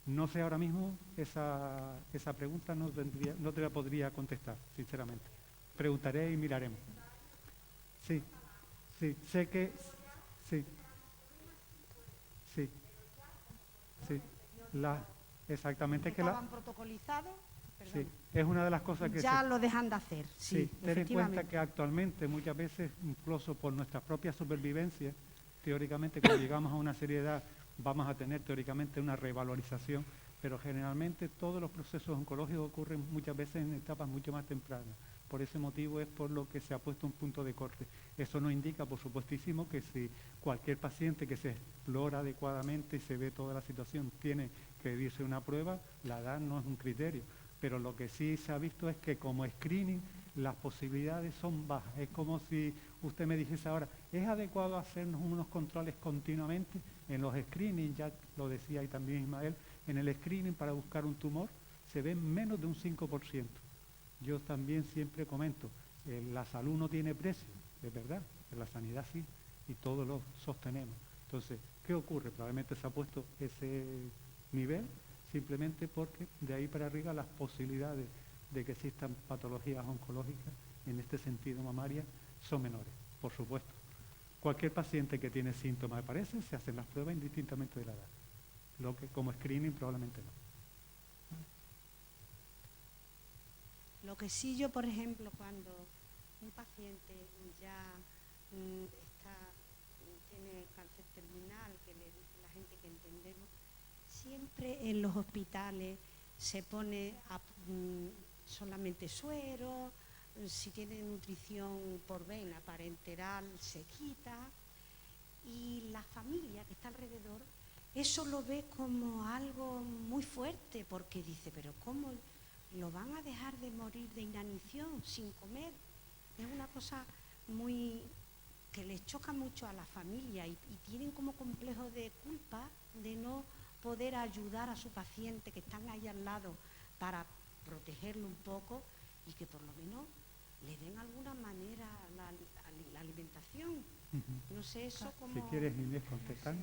No sé ahora mismo, esa pregunta no te la podría contestar, sinceramente. Preguntaré y miraremos. Sí, sí, sé que... Sí, sí. Sí, exactamente que estaban protocolizados, sí, es una de las cosas que ya lo dejan de hacer, sí, ten en cuenta que actualmente muchas veces, incluso por nuestra propia supervivencia, teóricamente cuando llegamos a una serie de edad vamos a tener teóricamente una revalorización, pero generalmente todos los procesos oncológicos ocurren muchas veces en etapas mucho más tempranas. Por ese motivo es por lo que se ha puesto un punto de corte. Eso no indica, por supuestísimo, que si cualquier paciente que se explora adecuadamente y se ve toda la situación tiene que pedirse una prueba, la edad no es un criterio. Pero lo que sí se ha visto es que como screening las posibilidades son bajas. Es como si usted me dijese ahora, ¿es adecuado hacernos unos controles continuamente? En los screenings, ya lo decía ahí también Ismael, en el screening para buscar un tumor se ven menos de un 5%. Yo también siempre comento, la salud no tiene precio, es verdad, la sanidad sí, y todos lo sostenemos. Entonces, ¿qué ocurre? Probablemente se ha puesto ese nivel simplemente porque de ahí para arriba las posibilidades de que existan patologías oncológicas en este sentido mamaria son menores, por supuesto. Cualquier paciente que tiene síntomas aparecen, se hacen las pruebas indistintamente de la edad. Lo que como screening probablemente no. Lo que sí yo, por ejemplo, cuando un paciente ya tiene cáncer terminal, que le dice la gente que entendemos, siempre en los hospitales se pone solamente suero, si tiene nutrición por vena parenteral se quita, y la familia que está alrededor eso lo ve como algo muy fuerte, porque dice, pero ¿cómo lo van a dejar de morir de inanición sin comer? Es una cosa muy que les choca mucho a la familia y tienen como complejo de culpa de no poder ayudar a su paciente que están ahí al lado para protegerlo un poco y que por lo menos le den alguna manera la alimentación. No sé, eso como... Si quieres, Inés, contestar.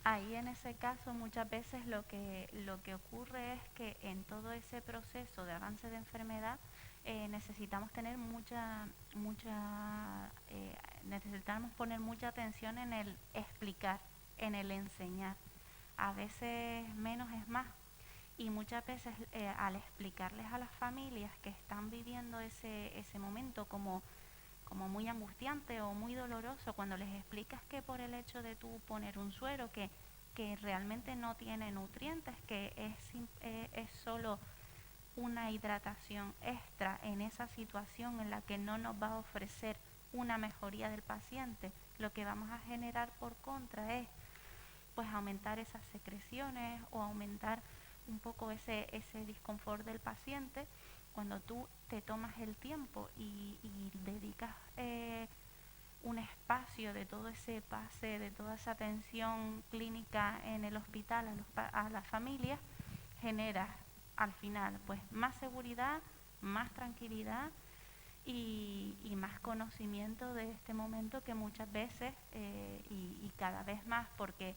Ahí en ese caso muchas veces lo que ocurre es que en todo ese proceso de avance de enfermedad necesitamos tener necesitamos poner mucha atención en el explicar, en el enseñar. A veces menos es más, y muchas veces al explicarles a las familias que están viviendo ese momento como muy angustiante o muy doloroso, cuando les explicas que por el hecho de tú poner un suero que realmente no tiene nutrientes, que es solo una hidratación extra en esa situación en la que no nos va a ofrecer una mejoría del paciente, lo que vamos a generar por contra es pues aumentar esas secreciones o aumentar un poco ese disconfort del paciente. Cuando tú te tomas el tiempo y dedicas un espacio de todo ese pase, de toda esa atención clínica en el hospital a las familias, generas al final pues más seguridad, más tranquilidad y más conocimiento de este momento que muchas veces y cada vez más, porque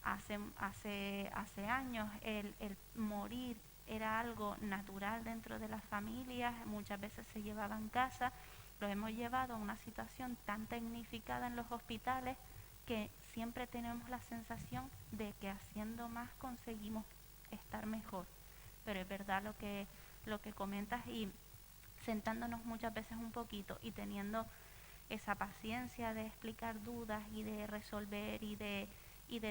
hace años el morir era algo natural dentro de las familias, muchas veces se llevaba en casa, lo hemos llevado a una situación tan tecnificada en los hospitales que siempre tenemos la sensación de que haciendo más conseguimos estar mejor. Pero es verdad lo que comentas, y sentándonos muchas veces un poquito y teniendo esa paciencia de explicar dudas y de resolver y de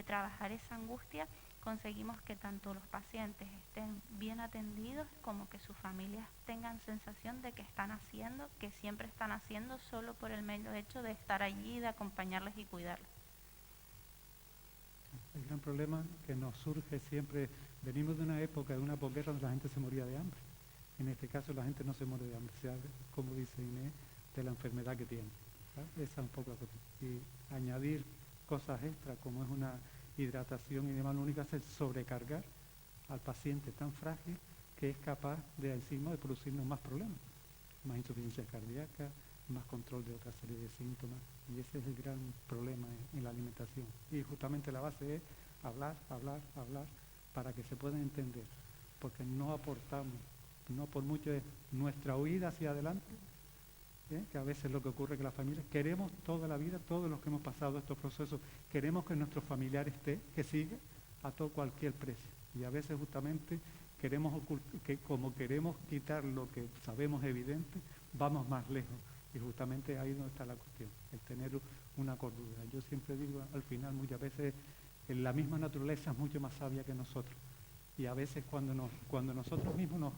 trabajar esa angustia, conseguimos que tanto los pacientes estén bien atendidos como que sus familias tengan sensación de que están haciendo, que siempre están haciendo solo por el mero hecho de estar allí, de acompañarles y cuidarles. El gran problema que nos surge siempre, venimos de una época, de una posguerra donde la gente se moría de hambre. En este caso la gente no se muere de hambre, se habla, como dice Inés, de la enfermedad que tiene. ¿Sabes? Esa es un poco la cuestión. Y añadir cosas extras como es una hidratación y demás, lo único que hace es sobrecargar al paciente tan frágil que es capaz de encima de producirnos más problemas, más insuficiencia cardíaca, más control de otra serie de síntomas, y ese es el gran problema en la alimentación. Y justamente la base es hablar, para que se pueda entender, porque no aportamos, no por mucho es nuestra huida hacia adelante, que a veces lo que ocurre es que las familias queremos toda la vida, todos los que hemos pasado estos procesos, queremos que nuestro familiar esté, que siga a todo cualquier precio. Y a veces justamente como queremos quitar lo que sabemos evidente, vamos más lejos. Y justamente ahí es donde está la cuestión, el tener una cordura. Yo siempre digo, al final, muchas veces, la misma naturaleza es mucho más sabia que nosotros. Y a veces cuando nosotros mismos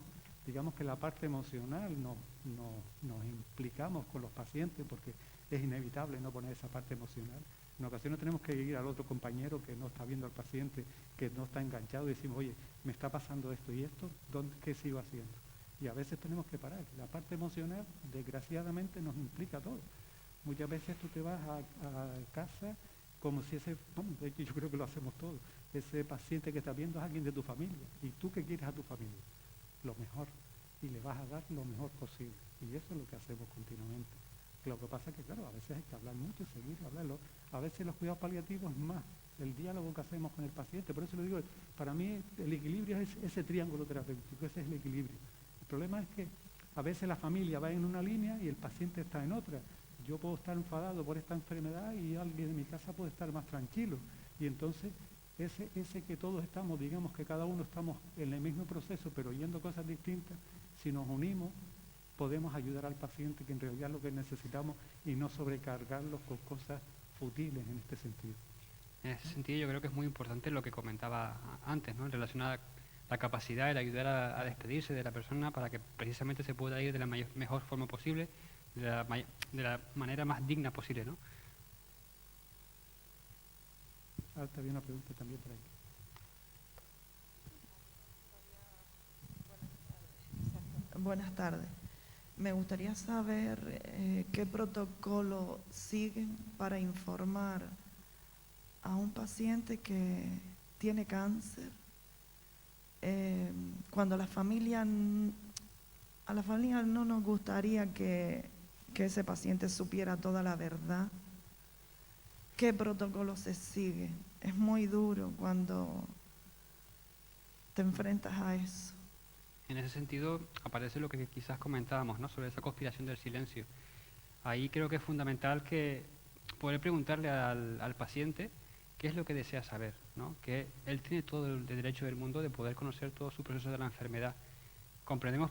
digamos que la parte emocional nos implicamos con los pacientes, porque es inevitable no poner esa parte emocional. En ocasiones tenemos que ir al otro compañero que no está viendo al paciente, que no está enganchado, y decimos, oye, me está pasando esto y esto, ¿qué sigo haciendo? Y a veces tenemos que parar. La parte emocional, desgraciadamente, nos implica todo. Muchas veces tú te vas a casa como si de hecho yo creo que lo hacemos todos, ese paciente que estás viendo es alguien de tu familia, y tú qué quieres a tu familia, lo mejor, y le vas a dar lo mejor posible. Y eso es lo que hacemos continuamente. Lo que pasa es que, claro, a veces hay que hablar mucho y seguir hablando. A veces los cuidados paliativos es más el diálogo que hacemos con el paciente. Por eso lo digo, para mí el equilibrio es ese triángulo terapéutico, ese es el equilibrio. El problema es que a veces la familia va en una línea y el paciente está en otra. Yo puedo estar enfadado por esta enfermedad y alguien de mi casa puede estar más tranquilo. Y entonces ese que todos estamos, digamos que cada uno estamos en el mismo proceso, pero oyendo cosas distintas, si nos unimos, podemos ayudar al paciente, que en realidad es lo que necesitamos, y no sobrecargarlos con cosas futiles en este sentido. En ese sentido yo creo que es muy importante lo que comentaba antes, ¿no? En relación a la capacidad de ayudar a despedirse de la persona para que precisamente se pueda ir de la mejor forma posible, de la manera más digna posible, ¿no? Alta, había una pregunta también por ahí. Buenas tardes. Me gustaría saber qué protocolo siguen para informar a un paciente que tiene cáncer, cuando a la familia no nos gustaría que ese paciente supiera toda la verdad. ¿Qué protocolo se sigue? Es muy duro cuando te enfrentas a eso. En ese sentido aparece lo que quizás comentábamos, ¿no? Sobre esa conspiración del silencio. Ahí creo que es fundamental que poder preguntarle al paciente qué es lo que desea saber, ¿no? Que él tiene todo el derecho del mundo de poder conocer todo su proceso de la enfermedad. Comprendemos,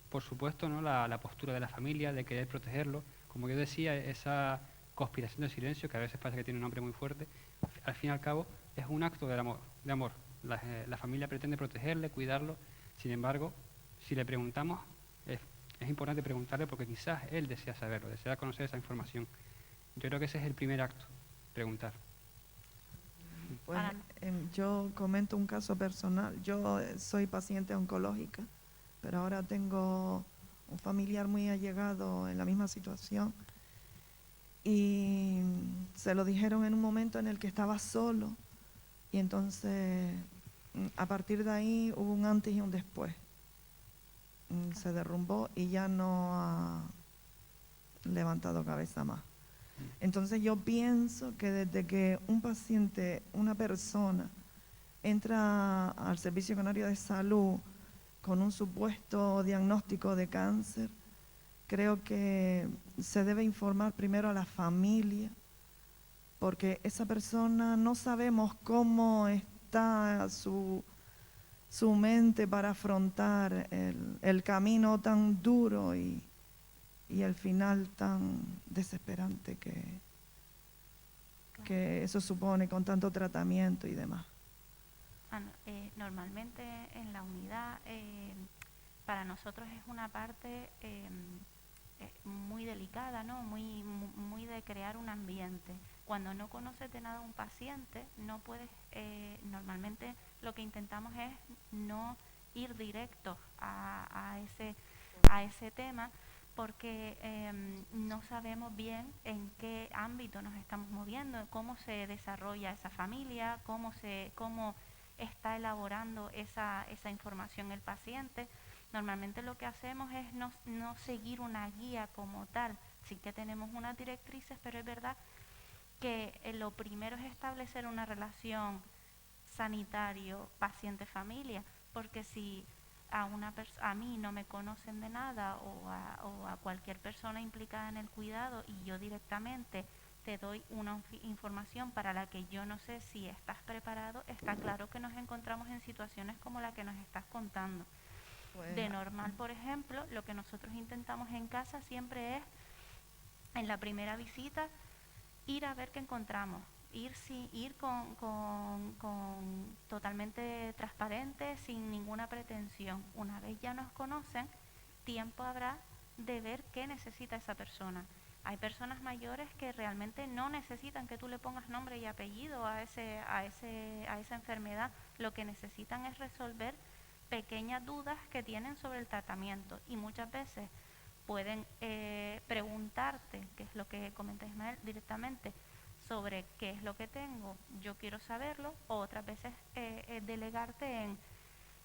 por supuesto, ¿no? la postura de la familia, de querer protegerlo. Como yo decía, esa conspiración del silencio, que a veces parece que tiene un nombre muy fuerte, al fin y al cabo es un acto de amor. La familia pretende protegerle, cuidarlo. Sin embargo, si le preguntamos, es importante preguntarle porque quizás él desea saberlo, desea conocer esa información. Yo creo que ese es el primer acto, preguntar. Pues, yo comento un caso personal. Yo soy paciente oncológica, pero ahora tengo un familiar muy allegado en la misma situación. Y se lo dijeron en un momento en el que estaba solo, y entonces a partir de ahí hubo un antes y un después. Se derrumbó y ya no ha levantado cabeza más. Entonces yo pienso que desde que un paciente, una persona, entra al Servicio Canario de Salud con un supuesto diagnóstico de cáncer, creo que se debe informar primero a la familia, porque esa persona no sabemos cómo está su mente para afrontar el camino tan duro y y el final tan desesperante que eso supone con tanto tratamiento y demás. Normalmente en la unidad para nosotros es una parte muy delicada, ¿no? Muy de crear un ambiente. Cuando no conoces de nada a un paciente, no puedes, normalmente lo que intentamos es no ir directo a ese tema, porque no sabemos bien en qué ámbito nos estamos moviendo, cómo se desarrolla esa familia, cómo está elaborando esa información el paciente. Normalmente lo que hacemos es no seguir una guía como tal. Sí que tenemos unas directrices, pero es verdad que lo primero es establecer una relación sanitario-paciente-familia, porque si a mí no me conocen de nada o a cualquier persona implicada en el cuidado y yo directamente te doy una información para la que yo no sé si estás preparado, está claro que nos encontramos en situaciones como la que nos estás contando. De normal, por ejemplo, lo que nosotros intentamos en casa siempre es, en la primera visita, ir a ver qué encontramos, ir con totalmente transparente, sin ninguna pretensión. Una vez ya nos conocen, tiempo habrá de ver qué necesita esa persona. Hay personas mayores que realmente no necesitan que tú le pongas nombre y apellido a esa enfermedad. Lo que necesitan es resolver pequeñas dudas que tienen sobre el tratamiento, y muchas veces pueden preguntarte, que es lo que comenta Ismael directamente, sobre qué es lo que tengo, yo quiero saberlo, o otras veces delegarte en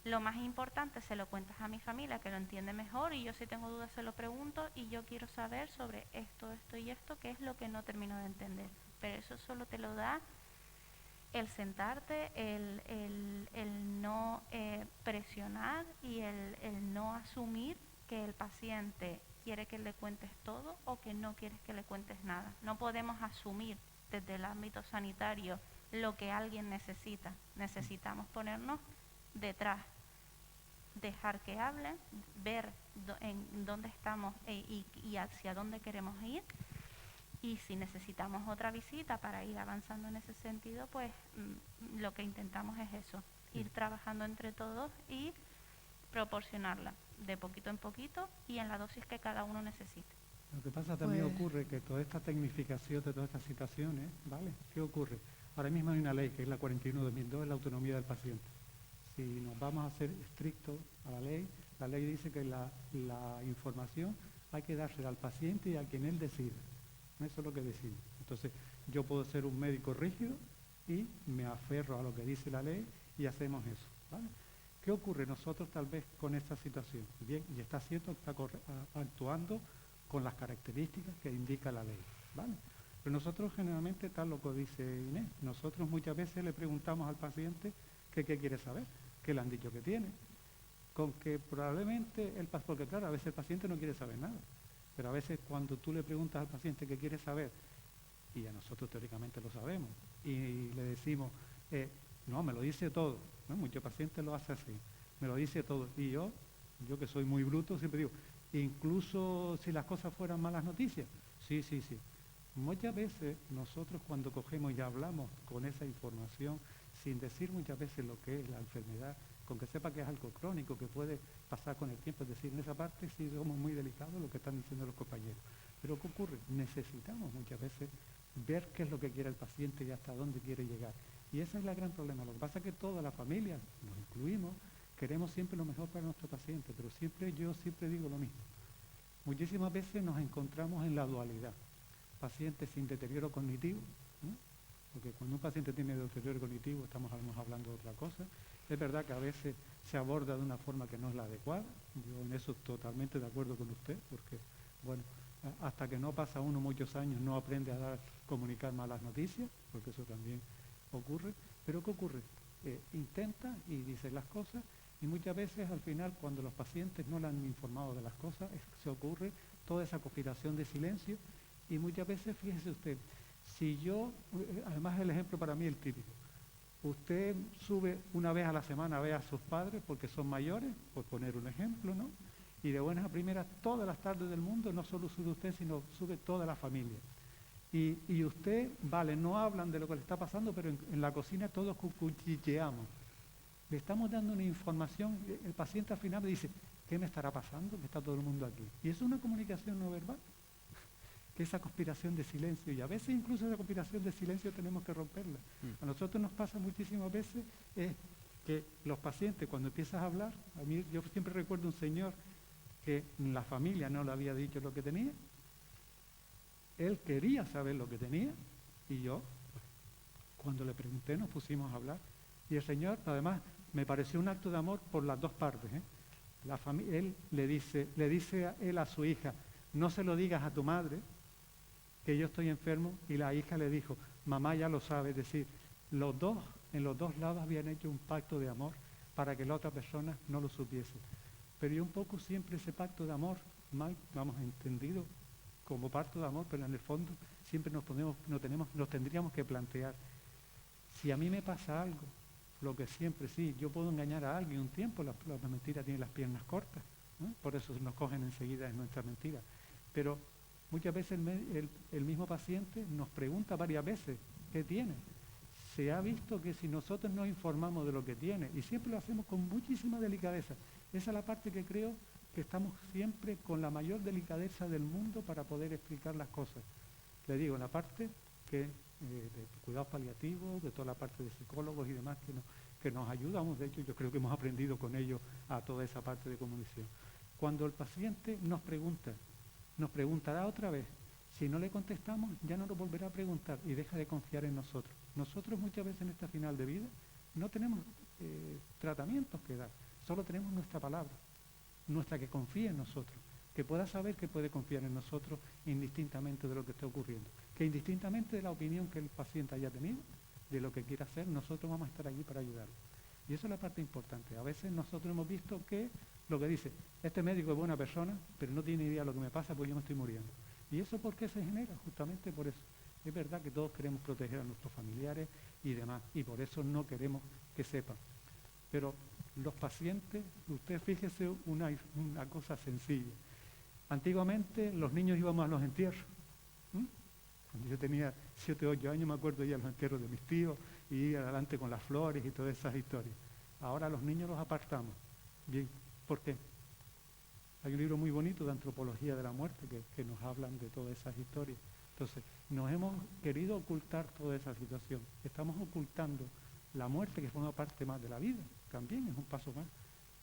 lo más importante, se lo cuentas a mi familia que lo entiende mejor, y yo si tengo dudas se lo pregunto, y yo quiero saber sobre esto y esto, que es lo que no termino de entender. Pero eso solo te lo da el sentarte, el no presionar y el no asumir que el paciente quiere que le cuentes todo o que no quieres que le cuentes nada. No podemos asumir desde el ámbito sanitario lo que alguien necesita. Necesitamos ponernos detrás, dejar que hablen, ver en dónde estamos y hacia dónde queremos ir. Y si necesitamos otra visita para ir avanzando en ese sentido, pues lo que intentamos es eso, ir trabajando entre todos y proporcionarla de poquito en poquito y en la dosis que cada uno necesite. Lo que pasa también ocurre que toda esta tecnificación de todas estas situaciones, ¿vale? ¿Qué ocurre? Ahora mismo hay una ley que es la 41/2002, es la autonomía del paciente. Si nos vamos a ser estrictos a la ley dice que la información hay que dársela al paciente y a quien él decida. Eso es lo que decimos. Entonces, yo puedo ser un médico rígido y me aferro a lo que dice la ley y hacemos eso, ¿vale? ¿Qué ocurre nosotros tal vez con esta situación? Bien, y está haciendo, está actuando con las características que indica la ley, ¿vale? Pero nosotros generalmente, tal lo que dice Inés, nosotros muchas veces le preguntamos al paciente qué quiere saber, qué le han dicho que tiene, con que probablemente porque claro, a veces el paciente no quiere saber nada. Pero a veces cuando tú le preguntas al paciente qué quiere saber, y a nosotros teóricamente lo sabemos, y le decimos, no, me lo dice todo, ¿no? Muchos pacientes lo hacen así, me lo dice todo. Y yo que soy muy bruto, siempre digo, incluso si las cosas fueran malas noticias, sí. Muchas veces nosotros cuando cogemos y hablamos con esa información, sin decir muchas veces lo que es la enfermedad, con que sepa que es algo crónico, que puede pasar con el tiempo, es decir, en esa parte sí somos muy delicados lo que están diciendo los compañeros. Pero ¿qué ocurre? Necesitamos muchas veces ver qué es lo que quiere el paciente y hasta dónde quiere llegar. Y ese es el gran problema. Lo que pasa es que toda la familia, nos incluimos, queremos siempre lo mejor para nuestro paciente, pero yo siempre digo lo mismo. Muchísimas veces nos encontramos en la dualidad. Pacientes sin deterioro cognitivo, ¿no? Porque cuando un paciente tiene deterioro cognitivo estamos hablando de otra cosa. Es verdad que a veces se aborda de una forma que no es la adecuada. Yo en eso totalmente de acuerdo con usted, porque, bueno, hasta que no pasa uno muchos años no aprende a comunicar malas noticias, porque eso también ocurre. Pero ¿qué ocurre? Intenta y dice las cosas, y muchas veces al final cuando los pacientes no le han informado de las cosas, se ocurre toda esa conspiración de silencio, y muchas veces, fíjese usted, si yo, además el ejemplo para mí es el típico, usted sube una vez a la semana a ver a sus padres porque son mayores, por poner un ejemplo, ¿no? Y de buenas a primeras, todas las tardes del mundo, no solo sube usted, sino sube toda la familia. Y usted, vale, no hablan de lo que le está pasando, pero en la cocina todos cuchicheamos. Le estamos dando una información, el paciente al final me dice, ¿qué me estará pasando? Que está todo el mundo aquí. Y es una comunicación no verbal, que esa conspiración de silencio, y a veces incluso esa conspiración de silencio tenemos que romperla. A nosotros nos pasa muchísimas veces que los pacientes cuando empiezas a hablar, a mí yo siempre recuerdo un señor que la familia no le había dicho lo que tenía, él quería saber lo que tenía, y yo, cuando le pregunté, nos pusimos a hablar, y el señor, además, me pareció un acto de amor por las dos partes, ¿eh? Él le dice a él a su hija, no se lo digas a tu madre, que yo estoy enfermo, y la hija le dijo, mamá ya lo sabe, es decir, los dos, en los dos lados habían hecho un pacto de amor para que la otra persona no lo supiese. Pero yo un poco siempre ese pacto de amor, vamos entendido como pacto de amor, pero en el fondo siempre nos tendríamos que plantear, si a mí me pasa algo, lo que siempre sí, yo puedo engañar a alguien un tiempo, la mentira tiene las piernas cortas, ¿no? Por eso nos cogen enseguida en nuestra mentira. Pero muchas veces el mismo paciente nos pregunta varias veces, ¿qué tiene? Se ha visto que si nosotros nos informamos de lo que tiene, y siempre lo hacemos con muchísima delicadeza, esa es la parte que creo que estamos siempre con la mayor delicadeza del mundo para poder explicar las cosas. Le digo, la parte de cuidados paliativos, de toda la parte de psicólogos y demás que nos ayudamos, de hecho yo creo que hemos aprendido con ellos a toda esa parte de comunicación. Cuando el paciente nos preguntará otra vez, si no le contestamos ya no nos volverá a preguntar y deja de confiar en nosotros. Nosotros muchas veces en esta final de vida no tenemos tratamientos que dar, solo tenemos nuestra palabra, nuestra que confía en nosotros, que pueda saber que puede confiar en nosotros indistintamente de lo que esté ocurriendo, que indistintamente de la opinión que el paciente haya tenido, de lo que quiera hacer, nosotros vamos a estar allí para ayudarlo. Y eso es la parte importante. A veces nosotros hemos visto que lo que dice, este médico es buena persona, pero no tiene idea de lo que me pasa porque yo me estoy muriendo. ¿Y eso por qué se genera? Justamente por eso. Es verdad que todos queremos proteger a nuestros familiares y demás, y por eso no queremos que sepan. Pero los pacientes, usted fíjese una cosa sencilla. Antiguamente los niños íbamos a los entierros. Cuando yo tenía 7 o 8 años me acuerdo ya de los entierros de mis tíos y ir adelante con las flores y todas esas historias. Ahora los niños los apartamos. Bien, ¿por qué? Hay un libro muy bonito de antropología de la muerte que nos hablan de todas esas historias. Entonces, nos hemos querido ocultar toda esa situación. Estamos ocultando la muerte que forma parte más de la vida. También es un paso más.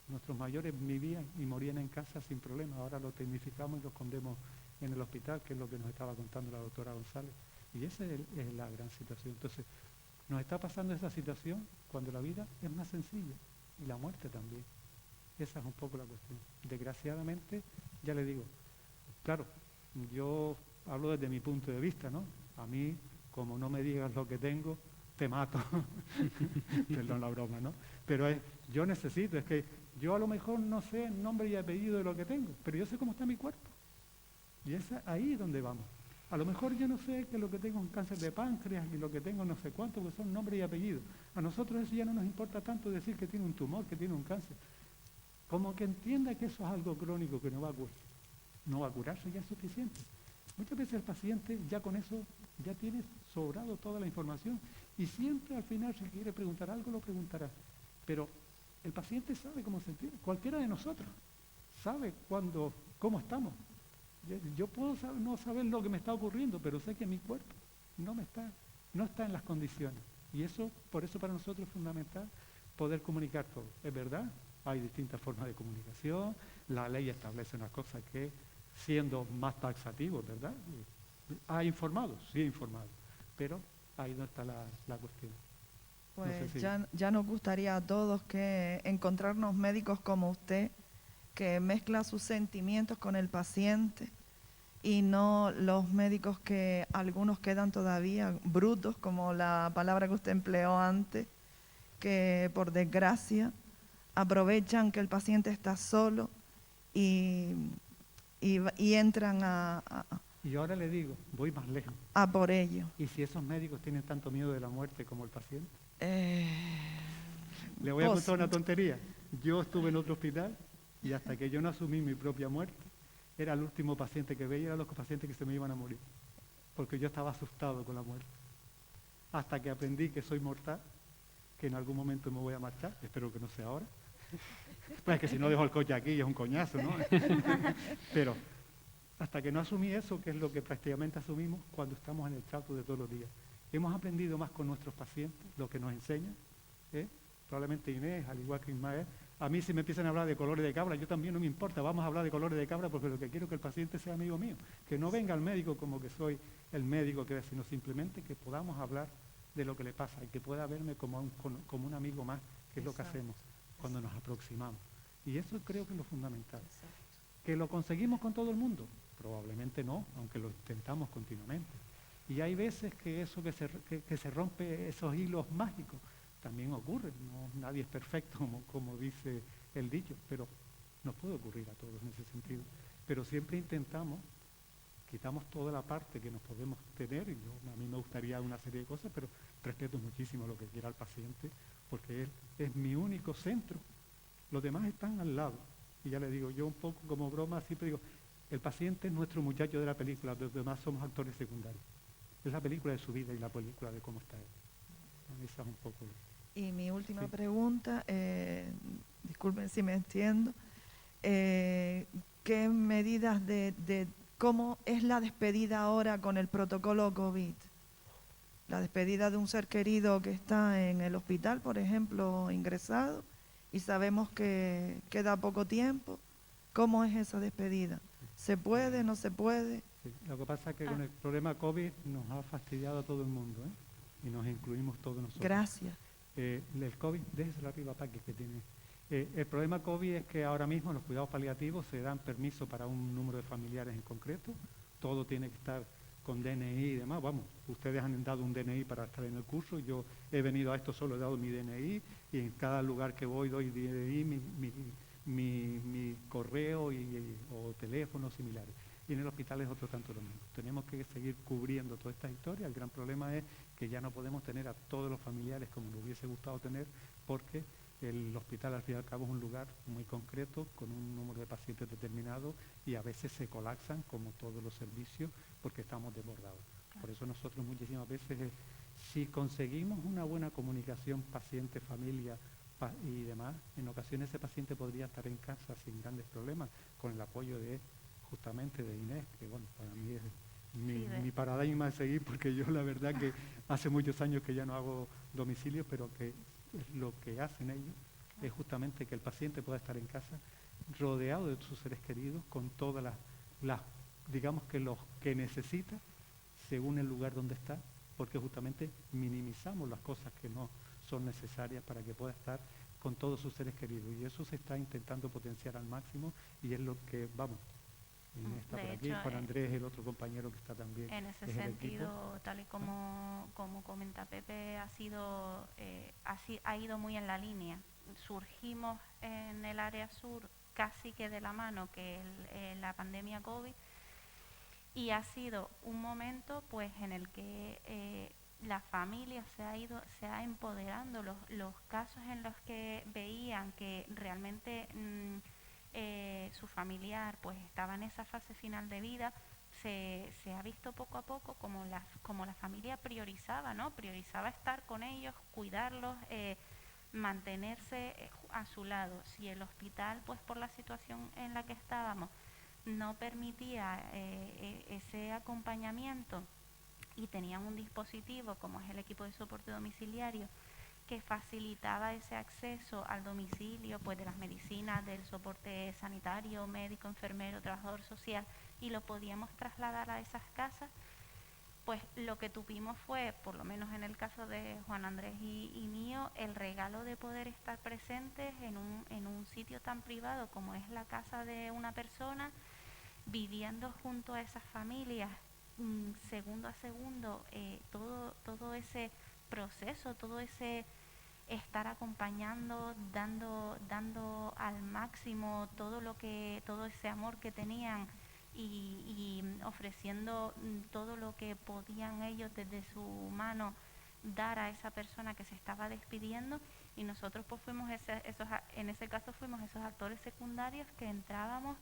Nuestros mayores vivían y morían en casa sin problema. Ahora lo tecnificamos y lo escondemos en el hospital, que es lo que nos estaba contando la doctora González. Y esa es la gran situación. Entonces, nos está pasando esa situación cuando la vida es más sencilla y la muerte también. Esa es un poco la cuestión. Desgraciadamente, ya le digo, claro, yo hablo desde mi punto de vista, ¿no? A mí, como no me digas lo que tengo, te mato. Perdón la broma, ¿no? Pero yo necesito, es que yo a lo mejor no sé el nombre y apellido de lo que tengo, pero yo sé cómo está mi cuerpo. Y es ahí donde vamos. A lo mejor yo no sé que lo que tengo es un cáncer de páncreas y lo que tengo no sé cuánto, que son nombre y apellido. A nosotros eso ya no nos importa tanto decir que tiene un tumor, que tiene un cáncer. Como que entienda que eso es algo crónico que no va a curarse, ya es suficiente. Muchas veces el paciente ya con eso ya tiene sobrado toda la información y siempre al final si quiere preguntar algo lo preguntará. Pero el paciente sabe cómo se entiende, cualquiera de nosotros sabe cómo estamos. Yo puedo no saber lo que me está ocurriendo, pero sé que mi cuerpo no está en las condiciones. Y por eso para nosotros es fundamental poder comunicar todo. Es verdad, hay distintas formas de comunicación, la ley establece unas cosas que siendo más taxativos, ¿verdad? ¿Ha informado? Sí, ha informado. Pero ahí no está la cuestión. Pues no sé si... ya nos gustaría a todos que encontrarnos médicos como usted, que mezcla sus sentimientos con el paciente y no los médicos que algunos quedan todavía brutos, como la palabra que usted empleó antes, que por desgracia aprovechan que el paciente está solo y entran Y ahora le digo, voy más lejos. a por ello. ¿Y si esos médicos tienen tanto miedo de la muerte como el paciente? Le voy a contar una tontería. Yo estuve en otro hospital Y hasta que yo no asumí mi propia muerte, era el último paciente que veía, eran los pacientes que se me iban a morir, porque yo estaba asustado con la muerte. Hasta que aprendí que soy mortal, que en algún momento me voy a marchar, espero que no sea ahora, pues que si no dejo el coche aquí es un coñazo, ¿no? Pero hasta que no asumí eso, que es lo que prácticamente asumimos cuando estamos en el trato de todos los días. Hemos aprendido más con nuestros pacientes, lo que nos enseñan, ¿eh? Probablemente Inés, al igual que Ismael. A mí si me empiezan a hablar de colores de cabra, yo también no me importa, vamos a hablar de colores de cabra porque lo que quiero es que el paciente sea amigo mío, que no venga al médico como que soy el médico que es, sino simplemente que podamos hablar de lo que le pasa y que pueda verme como un amigo más, que es lo que hacemos cuando nos aproximamos. Y eso creo que es lo fundamental. ¿Que lo conseguimos con todo el mundo? Probablemente no, aunque lo intentamos continuamente. Y hay veces que eso que se rompe esos hilos mágicos, también ocurre. No, nadie es perfecto, como dice el dicho, pero nos puede ocurrir a todos en ese sentido. Pero siempre intentamos, quitamos toda la parte que nos podemos tener, y a mí me gustaría una serie de cosas, pero respeto muchísimo lo que quiera el paciente, porque él es mi único centro. Los demás están al lado. Y ya le digo, yo un poco como broma siempre digo, el paciente es nuestro muchacho de la película, los demás somos actores secundarios. Es la película de su vida y la película de cómo está él. Esa es un poco... Y mi última pregunta, disculpen si me entiendo, ¿qué medidas de cómo es la despedida ahora con el protocolo COVID? La despedida de un ser querido que está en el hospital, por ejemplo, ingresado, y sabemos que queda poco tiempo. ¿Cómo es esa despedida? ¿Se puede, no se puede? Sí, lo que pasa es que con el problema COVID nos ha fastidiado a todo el mundo, ¿eh? Y nos incluimos todos nosotros. Gracias. El COVID, déjeselo arriba, Paqui, que tiene. El problema COVID es que ahora mismo en los cuidados paliativos se dan permiso para un número de familiares en concreto, todo tiene que estar con DNI y demás. Vamos, ustedes han dado un DNI para estar en el curso, yo he venido a esto solo, he dado mi DNI y en cada lugar que voy doy DNI, mi correo o teléfonos similares. Y en el hospital es otro tanto lo mismo. Tenemos que seguir cubriendo toda esta historia. El gran problema es que ya no podemos tener a todos los familiares como nos hubiese gustado tener, porque el hospital al fin y al cabo es un lugar muy concreto, con un número de pacientes determinado, y a veces se colapsan como todos los servicios porque estamos desbordados. Por eso nosotros muchísimas veces, si conseguimos una buena comunicación paciente-familia y demás, en ocasiones ese paciente podría estar en casa sin grandes problemas, con el apoyo de justamente de Inés, que bueno, para mí es mi paradigma de seguir, porque yo la verdad que hace muchos años que ya no hago domicilio, pero que lo que hacen ellos es justamente que el paciente pueda estar en casa rodeado de sus seres queridos con todas las digamos que los que necesita según el lugar donde está, porque justamente minimizamos las cosas que no son necesarias para que pueda estar con todos sus seres queridos, y eso se está intentando potenciar al máximo, y es lo que vamos. Inés está por aquí, Juan Andrés, el otro compañero que está también. En ese sentido, tal y como comenta Pepe, ha ido muy en la línea. Surgimos en el área sur casi que de la mano que la pandemia COVID, y ha sido un momento pues en el que la familia se ha empoderando. Los casos en los que veían que realmente su familiar pues estaba en esa fase final de vida, se ha visto poco a poco como la familia priorizaba, ¿no? Priorizaba estar con ellos, cuidarlos, mantenerse a su lado. Si el hospital, pues por la situación en la que estábamos, no permitía ese acompañamiento, y tenían un dispositivo como es el equipo de soporte domiciliario que facilitaba ese acceso al domicilio pues de las medicinas, del soporte sanitario, médico, enfermero, trabajador social, y lo podíamos trasladar a esas casas, pues lo que tuvimos fue, por lo menos en el caso de Juan Andrés y mío, el regalo de poder estar presentes en un sitio tan privado como es la casa de una persona, viviendo junto a esas familias, segundo a segundo, todo ese proceso, todo ese estar acompañando, dando al máximo todo ese amor que tenían, y ofreciendo todo lo que podían ellos desde su mano dar a esa persona que se estaba despidiendo, Y nosotros pues fuimos en ese caso fuimos esos actores secundarios que entrábamos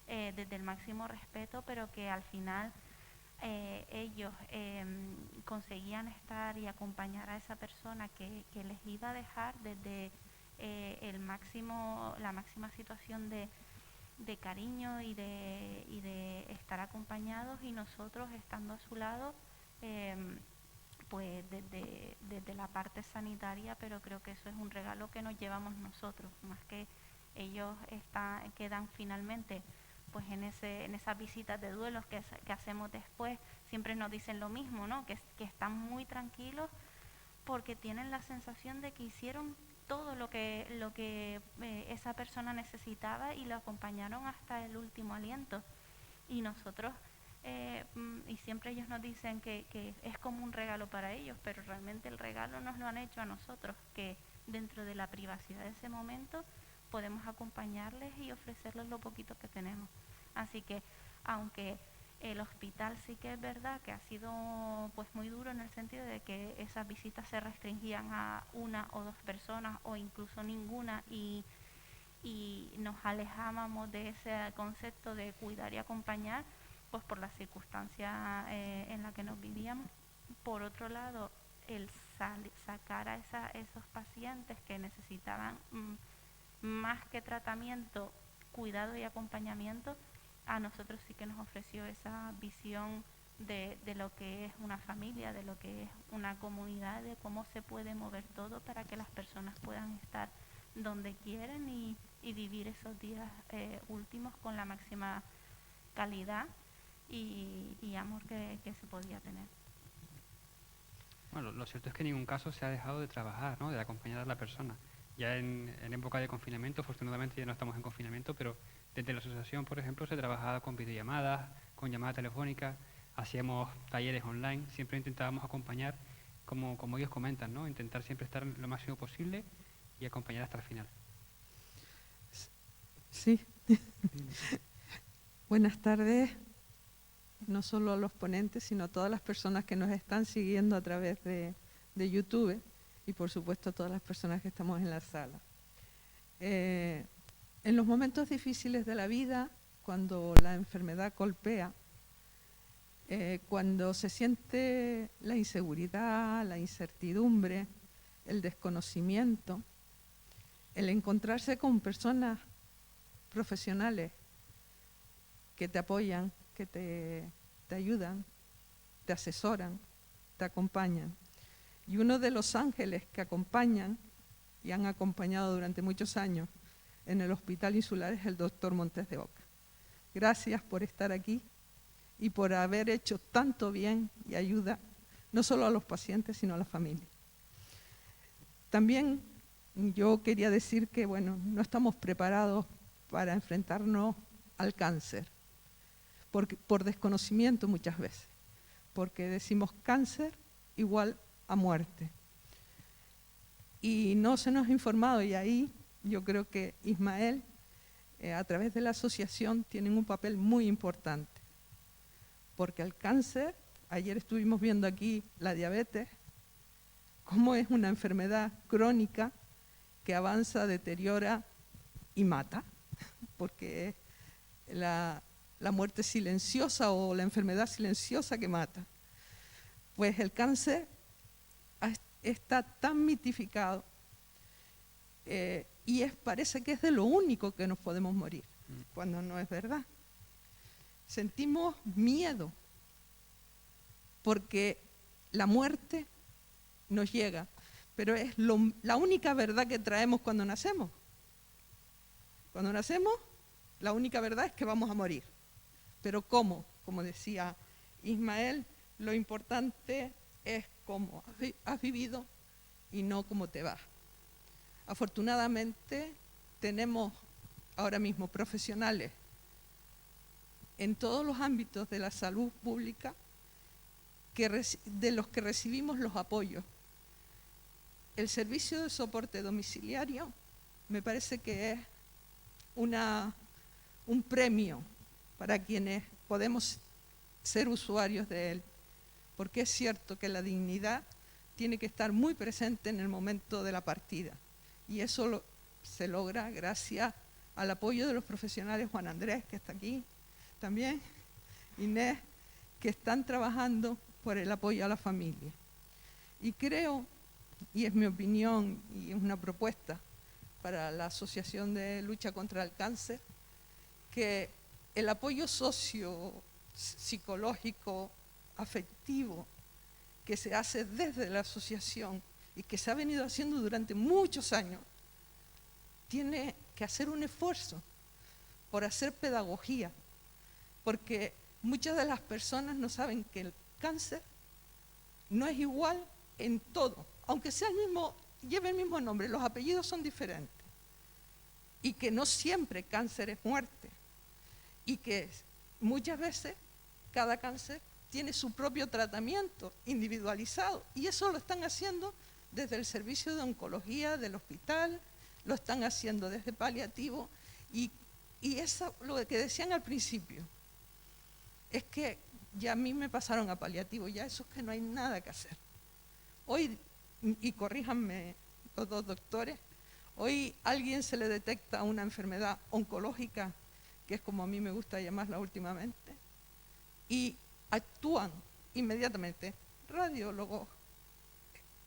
desde el máximo respeto, pero que al final ellos conseguían estar y acompañar a esa persona que les iba a dejar desde la máxima situación de cariño y de estar acompañados, y nosotros estando a su lado pues desde la parte sanitaria, pero creo que eso es un regalo que nos llevamos nosotros, más que ellos quedan finalmente pues en esas visitas de duelos que hacemos después. Siempre nos dicen lo mismo, ¿no? Que están muy tranquilos porque tienen la sensación de que hicieron todo lo que esa persona necesitaba y lo acompañaron hasta el último aliento. Y nosotros, y siempre ellos nos dicen que es como un regalo para ellos, pero realmente el regalo nos lo han hecho a nosotros, que dentro de la privacidad de ese momento podemos acompañarles y ofrecerles lo poquito que tenemos. Así que, aunque el hospital sí que es verdad que ha sido pues muy duro en el sentido de que esas visitas se restringían a 1 o 2 personas o incluso ninguna, y nos alejábamos de ese concepto de cuidar y acompañar, pues por la circunstancia en la que nos vivíamos. Por otro lado, el sacar a esos pacientes que necesitaban más que tratamiento, cuidado y acompañamiento, a nosotros sí que nos ofreció esa visión de lo que es una familia, de lo que es una comunidad, de cómo se puede mover todo para que las personas puedan estar donde quieren y vivir esos días últimos con la máxima calidad y amor que se podía tener. Bueno, lo cierto es que en ningún caso se ha dejado de trabajar, ¿no? De acompañar a la persona. Ya en época de confinamiento, afortunadamente ya no estamos en confinamiento, pero desde la asociación, por ejemplo, se trabajaba con videollamadas, con llamadas telefónicas, hacíamos talleres online, siempre intentábamos acompañar, como ellos comentan, ¿no? Intentar siempre estar lo máximo posible y acompañar hasta el final. Sí. Buenas tardes, no solo a los ponentes, sino a todas las personas que nos están siguiendo a través de YouTube y por supuesto a todas las personas que estamos en la sala. En los momentos difíciles de la vida, cuando la enfermedad golpea, cuando se siente la inseguridad, la incertidumbre, el desconocimiento, el encontrarse con personas profesionales que te apoyan, que te ayudan, te asesoran, te acompañan. Y uno de los ángeles que acompañan y han acompañado durante muchos años en el Hospital Insular es el doctor Montes de Oca. Gracias por estar aquí y por haber hecho tanto bien y ayuda, no solo a los pacientes, sino a la familia. También yo quería decir que, bueno, no estamos preparados para enfrentarnos al cáncer, por desconocimiento muchas veces, porque decimos cáncer igual a muerte. Y no se nos ha informado, y ahí yo creo que Ismael, a través de la asociación, tienen un papel muy importante, porque el cáncer, ayer estuvimos viendo aquí la diabetes, cómo es una enfermedad crónica que avanza, deteriora y mata, porque es la muerte silenciosa o la enfermedad silenciosa que mata. Pues el cáncer está tan mitificado y parece que es de lo único que nos podemos morir, cuando no es verdad. Sentimos miedo porque la muerte nos llega, pero es la única verdad que traemos cuando nacemos. Cuando nacemos, la única verdad es que vamos a morir. Pero ¿cómo? Como decía Ismael, lo importante es cómo has vivido y no cómo te vas. Afortunadamente tenemos ahora mismo profesionales en todos los ámbitos de la salud pública de los que recibimos los apoyos. El servicio de soporte domiciliario me parece que es un premio para quienes podemos ser usuarios de él, porque es cierto que la dignidad tiene que estar muy presente en el momento de la partida. Y eso se logra gracias al apoyo de los profesionales, Juan Andrés, que está aquí también, Inés, que están trabajando por el apoyo a la familia. Y creo, y es mi opinión y es una propuesta para la Asociación de Lucha contra el Cáncer, que el apoyo psicológico, afectivo, que se hace desde la asociación y que se ha venido haciendo durante muchos años, tiene que hacer un esfuerzo por hacer pedagogía, porque muchas de las personas no saben que el cáncer no es igual en todo, aunque sea lleve el mismo nombre, los apellidos son diferentes, y que no siempre cáncer es muerte, y que muchas veces cada cáncer tiene su propio tratamiento individualizado, y eso lo están haciendo desde el servicio de oncología del hospital, lo están haciendo desde paliativo, y eso, lo que decían al principio, es que ya a mí me pasaron a paliativo, ya eso es que no hay nada que hacer. Hoy, y corríjanme los dos doctores, hoy a alguien se le detecta una enfermedad oncológica, que es como a mí me gusta llamarla últimamente, y actúan inmediatamente radiólogos,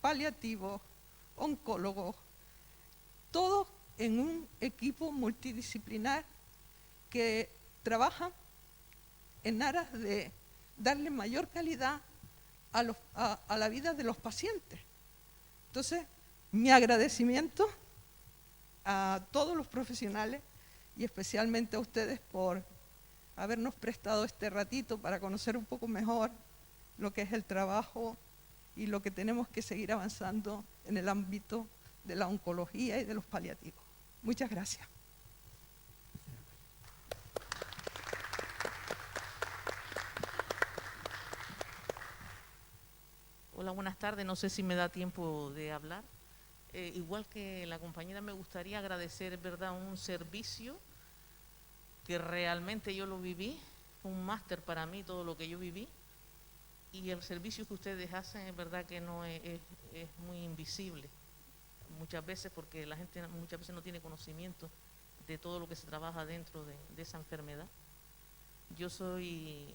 paliativos, oncólogos, todos en un equipo multidisciplinar que trabaja en aras de darle mayor calidad a la vida de los pacientes. Entonces, mi agradecimiento a todos los profesionales y especialmente a ustedes por habernos prestado este ratito para conocer un poco mejor lo que es el trabajo y lo que tenemos que seguir avanzando en el ámbito de la oncología y de los paliativos. Muchas gracias. Hola, buenas tardes. No sé si me da tiempo de hablar. Igual que la compañera, me gustaría agradecer, ¿verdad?, un servicio que realmente yo lo viví. Fue un máster para mí todo lo que yo viví. Y el servicio que ustedes hacen es verdad que no es muy invisible. Muchas veces, porque la gente muchas veces no tiene conocimiento de todo lo que se trabaja dentro de esa enfermedad. Yo soy,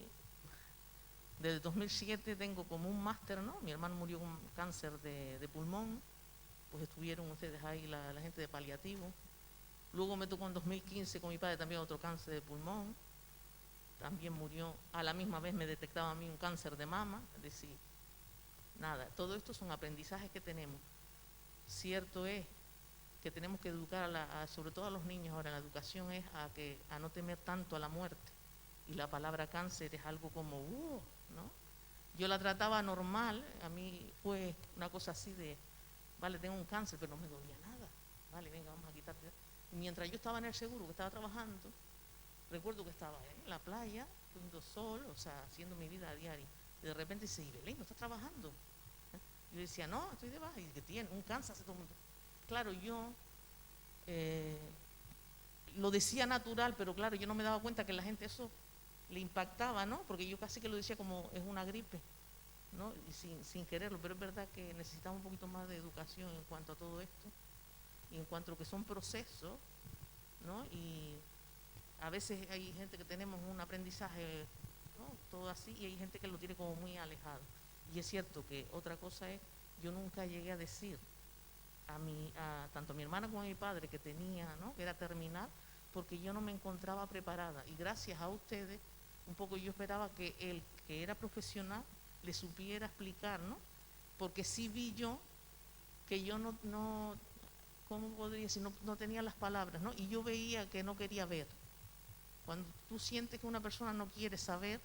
desde 2007 tengo como un máster, ¿no? Mi hermano murió con cáncer de pulmón, pues estuvieron ustedes ahí, la gente de paliativo. Luego me tocó en 2015 con mi padre también otro cáncer de pulmón, también murió, a la misma vez me detectaba a mí un cáncer de mama, es decir, nada, todo esto son aprendizajes que tenemos. Cierto es que tenemos que educar, sobre todo a los niños ahora, la educación es a no temer tanto a la muerte. Y la palabra cáncer es algo como, ¿no? Yo la trataba normal, a mí fue una cosa así de, vale, tengo un cáncer, pero no me dolía nada. Vale, venga, vamos a quitarte. Y mientras yo estaba en el seguro, que estaba trabajando, recuerdo que estaba en la playa, poniendo sol, o sea, haciendo mi vida a diario. Y de repente dice, ¿y Belén, no estás trabajando? Yo decía, no, estoy de baja. Y que tiene un cáncer, hace todo el mundo. Claro, yo lo decía natural, pero claro, yo no me daba cuenta que la gente eso le impactaba, ¿no? Porque yo casi que lo decía como es una gripe, ¿no? Y sin quererlo, pero es verdad que necesitamos un poquito más de educación en cuanto a todo esto y en cuanto a lo que son procesos, ¿no? Y a veces hay gente que tenemos un aprendizaje, ¿no?, todo así, y hay gente que lo tiene como muy alejado. Y es cierto que otra cosa es, yo nunca llegué a decir tanto a mi hermana como a mi padre que tenía, ¿no?, que era terminal, porque yo no me encontraba preparada. Y gracias a ustedes, un poco yo esperaba que el que era profesional le supiera explicar, ¿no? Porque sí vi yo que yo no ¿cómo podría decir? No tenía las palabras, ¿no? Y yo veía que no quería ver. Cuando tú sientes que una persona no quiere saber,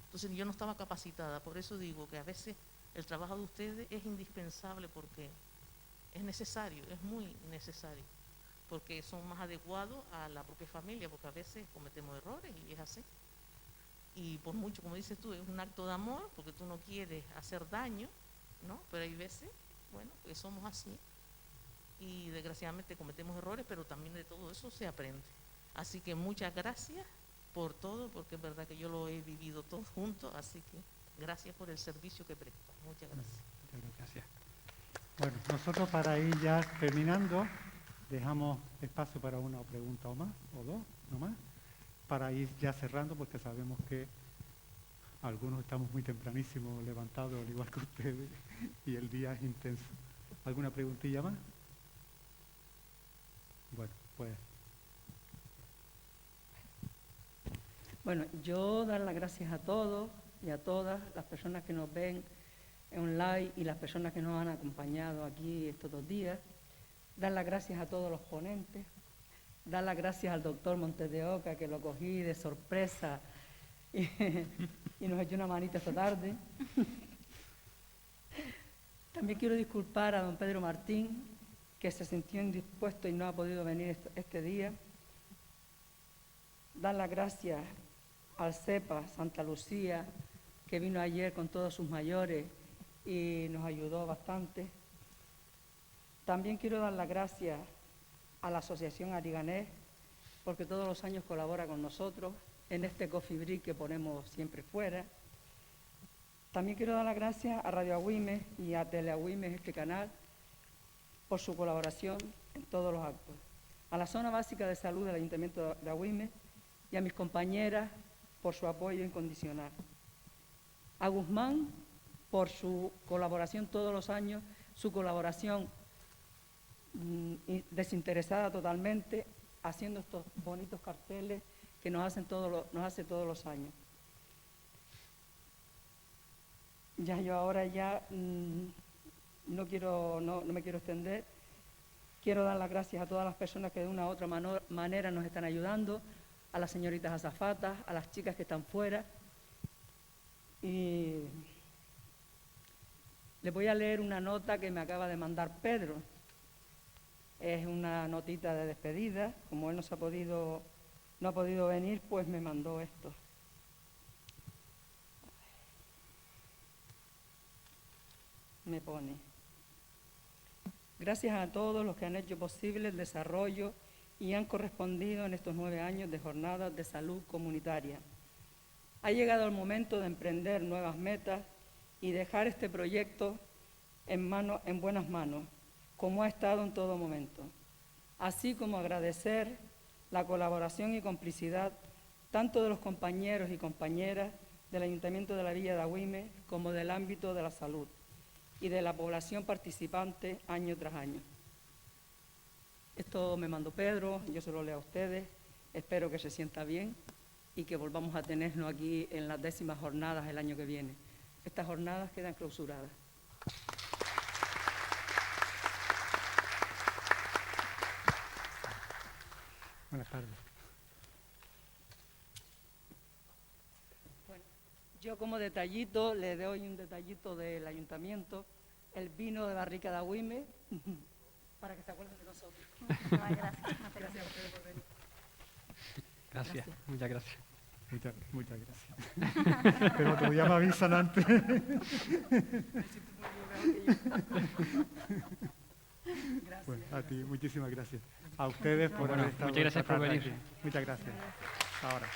entonces yo no estaba capacitada. Por eso digo que a veces el trabajo de ustedes es indispensable porque es necesario, es muy necesario, porque son más adecuados a la propia familia, porque a veces cometemos errores y es así. Y por mucho, como dices tú, es un acto de amor, porque tú no quieres hacer daño, ¿no? Pero hay veces, bueno, que somos así y desgraciadamente cometemos errores, pero también de todo eso se aprende. Así que muchas gracias por todo, porque es verdad que yo lo he vivido todo junto, así que gracias por el servicio que prestó. Muchas gracias. Muchas gracias. Bueno, nosotros para ir ya terminando, dejamos espacio para una pregunta o más, o dos, no más, para ir ya cerrando, porque sabemos que algunos estamos muy tempranísimos levantados, al igual que ustedes, y el día es intenso. ¿Alguna preguntilla más? Bueno, pues... Bueno, yo dar las gracias a todos y a todas las personas que nos ven online y las personas que nos han acompañado aquí estos 2 días. Dar las gracias a todos los ponentes. Dar las gracias al doctor Montes de Oca, que lo cogí de sorpresa y nos echó una manita esta tarde. También quiero disculpar a don Pedro Martín, que se sintió indispuesto y no ha podido venir este día. Dar las gracias al CEPA Santa Lucía, que vino ayer con todos sus mayores y nos ayudó bastante. También quiero dar las gracias a la Asociación Ariganés, porque todos los años colabora con nosotros en este coffee break que ponemos siempre fuera. También quiero dar las gracias a Radio Agüimes y a Teleagüimes, este canal, por su colaboración en todos los actos. A la Zona Básica de Salud del Ayuntamiento de Agüimes y a mis compañeras por su apoyo incondicional. A Guzmán por su colaboración todos los años, su colaboración desinteresada totalmente, haciendo estos bonitos carteles que nos hace todos los años. Yo ahora no me quiero extender. Quiero dar las gracias a todas las personas que de una u otra manera nos están ayudando, a las señoritas azafatas, a las chicas que están fuera. Y les voy a leer una nota que me acaba de mandar Pedro. Es una notita de despedida. Como él no ha podido venir, pues me mandó esto. Me pone: gracias a todos los que han hecho posible el desarrollo y han correspondido en estos 9 años de jornadas de salud comunitaria. Ha llegado el momento de emprender nuevas metas y dejar este proyecto en buenas manos, como ha estado en todo momento, así como agradecer la colaboración y complicidad tanto de los compañeros y compañeras del Ayuntamiento de la Villa de Agüimes como del ámbito de la salud y de la población participante año tras año. Esto me mandó Pedro, yo se lo leo a ustedes, espero que se sienta bien y que volvamos a tenernos aquí en las 10ª jornadas el año que viene. Estas jornadas quedan clausuradas. Buenas tardes. Bueno, yo como detallito le doy un detallito del ayuntamiento, el vino de Barrica de Agüimes, para que se acuerden de nosotros. Gracias. Gracias a ustedes por venir. Gracias, muchas gracias. Muchas gracias. Pero tú ya me avisan antes. Bueno, a ti, muchísimas gracias. A ustedes por Bueno, haber estado muchas gracias esta por tarde venir. aquí. Muchas gracias. Ahora.